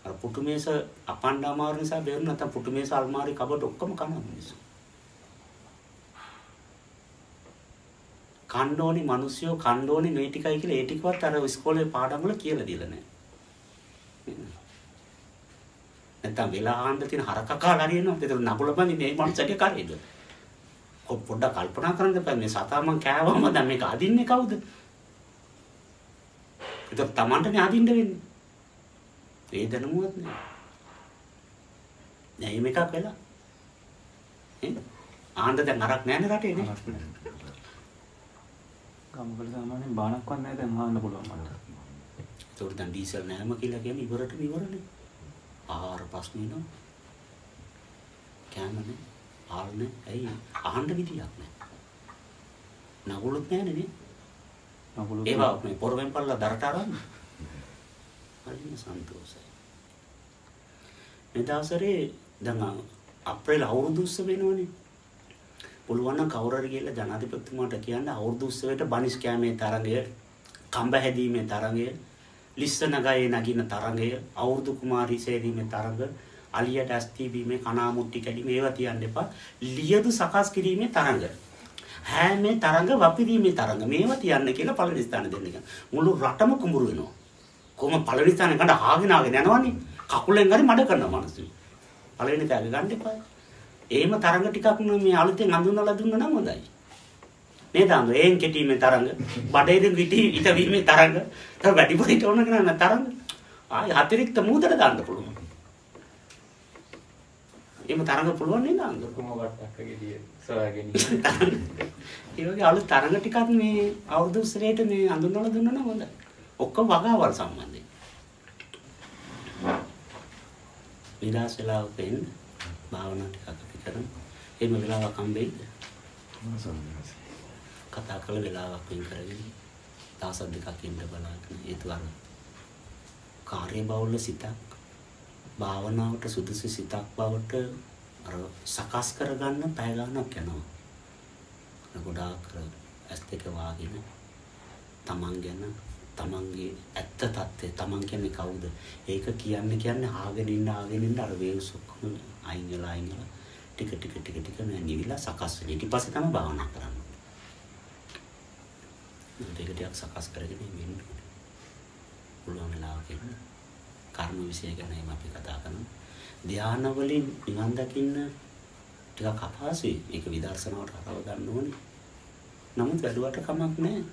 Speaker 2: අර පුටුමේස අපණ්ඩ අමාරු නිසා බේරුණ නැත්නම් පුටුමේස අල්මාරි කබඩ ඔක්කොම කනවා මිනිස්සු. කණ්ඩෝනි මිනිස්සුયો කණ්ඩෝනි මේ ටිකයි කියලා ඒ ටිකවත් අර ඉස්කෝලේ පාඩම් වල කියලා දීලා නැහැ. නැත්නම් වෙලා ආන්න තියෙන හරක කාලා හරියනවා. ඒතර නගුලපන්දි මේ මනුස්සගේ කරේද? පොඩ්ඩක් කල්පනා කරන්න එපා මේ සතා මං කෑවම දැන් මේක අදින්නේ කවුද? ඒතර Tamanටනේ අදින්න වෙන්නේ. ඒ දැනුමුවත් නෑ. දැන් මේකක් වෙලා. ආන්න දැන් අරක් නෑනේ රටේ නේ.
Speaker 1: ගම්වල සාමාන්‍යයෙන් බානක්වත් නැහැ දැන් ආන්න පුළුවන් මට.
Speaker 2: ඒතකොට දැන් ඩීසල් නෑම කියලා කියන්නේ ඉවරටම ඉවරනේ. ආහාර ප්‍රශ්න නෝ. කෑමනේ ආල්නේ ඇයි ආහන්න විදියක් නෑ. නගුලුත් නෑනේ නේ.
Speaker 1: නගුලු
Speaker 2: ඒවා මේ පොරවෙන් පල්ලා දරට අරන්. හරිම සන්තෝෂයි. මේ දවසරේ දැන් අප්‍රේල් අවුරුදු උත්සව වෙනවනේ. පුළුවන් නම් කවුරු හරි ගිහලා ජනාධිපතිතුමාට කියන්න අවුරුදු උත්සවයට බනිස් කෑමේ තරඟය, කම්බ හැදීමේ තරඟය, ලිස්සන ගයේ නගින තරඟය, අවුරුදු කුමාරී සේදීමේ තරඟ, අලියට ඇස් තීබීමේ කණාමුට්ටි කැඩීම ඒවා තියන්න එපා. ලියදු සකස් කිරීමේ තරඟ. හැමේ තරඟ වපිරීමේ තරඟ මේවා තියන්න කියලා පළවෙනි ස්ථාන දෙන්න කියන. මුළු රටම කුඹුරු වෙනවා. කොහොම පළවෙනි ස්ථානේ ගන්න ආගෙන යනවනේ. කකුලෙන් හරි මඩ කරනවා මිනිස්සු. පළවෙනි තෑග ගන්න එපා. එහෙම තරඟ ටිකක් මේ අලුතෙන් හඳුන්වලා දුන්නා නම් හොඳයි. නේද? ඒන් කෙටීමේ තරඟ, බඩේරින් ඊට වීමේ තරඟ, තව වැඩිපුර හිට ඕන කරන තරඟ. ආයි අතිරික්ත මූදට දාන්න පුළුවන්. එහෙම තරඟ පුළුවන් නේද?
Speaker 1: කොහොම වට්ටක් ගෙඩිය සොයාගෙන
Speaker 2: ඒ වගේ අලුත් තරඟ ටිකක් මේ අවුරුදු උත්සවයට මේ හඳුන්වලා දුන්නා නම් හොඳයි. ඔක්කොම වගාවල් සම්බන්ධයෙන්. විලාස වෙලාවක ඉන්න භාවනා ටිකක් අපි කරමු. එහෙම වෙලාවක් හම්බෙයිද? කතා කළ වෙලාවක් වෙන් කරගෙන දවස් දෙකක් ඉන්න බලාගෙන ඒතු අර කාර්යබහුල සිතක් භාවනාවට සුදුසු සිතක් බවට අර සකස් කරගන්න පැය ගන්නක් යනවා. ගොඩාක් ඇස් දෙක වාගෙන තමන් ගැන තමන්ගේ ඇත්ත తත්ත්වය තමන් කියන්නේ කවුද? ඒක කියන්නේ ආගෙන ඉන්න අර වේව්ස් ඔක්කොම අයින් වෙලා ටික නිවිලා සකස් වෙන. ඊට පස්සේ තමයි භාවනා කරන්න. මේක ටිකක් සකස් කරගෙන ඉන්න. පුළුවන් වෙලාවක ඉන්න. කර්ම විශ්ය ගැන අපි කතා කරනවා. ධාන වලින් නිවන් දකින්න ටිකක් අපහසුයි. මේක විදර්ශනාවට හරව ගන්න ඕනේ. නමුත් වැඩුවට කමක් නැහැ.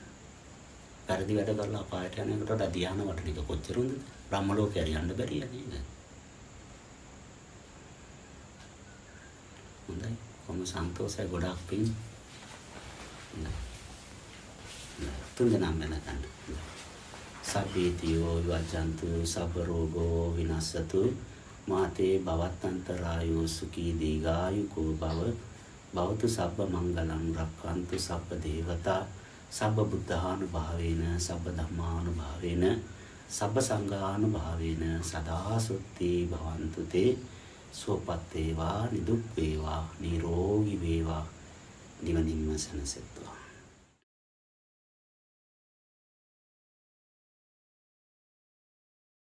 Speaker 2: පරිදි වැඩ කරලා අපායට යන එකට වඩා ධාන වටන එක කොච්චර හොඳද? බ්‍රහ්ම ලෝකයට යන්න බැරිය නේද? හොඳයි. කොහොම සන්තෝෂයි ගොඩාක් පින්. තුන්දෙනාම වෙනකන්. සබ්බීතියෝ විවජ්ජන්තු සබ්බ රෝගෝ විනස්සතු මාතේ භවත්තන්තරායෝ සුඛී දීඝායුකෝ භව භවතු සබ්බ මංගලං රක්ඛන්තු සබ්බ දේවතා සබ්බ බුද්ධානුභාවේන සබ්බ ධම්මානුභාවේන සබ්බ සංඝානුභාවේන සදා සුත්ති භවන්තු තේ සුවපත් වේවා නිදුක් වේවා නිරෝගී වේවා නිවනින්ම සැනසෙත්වා.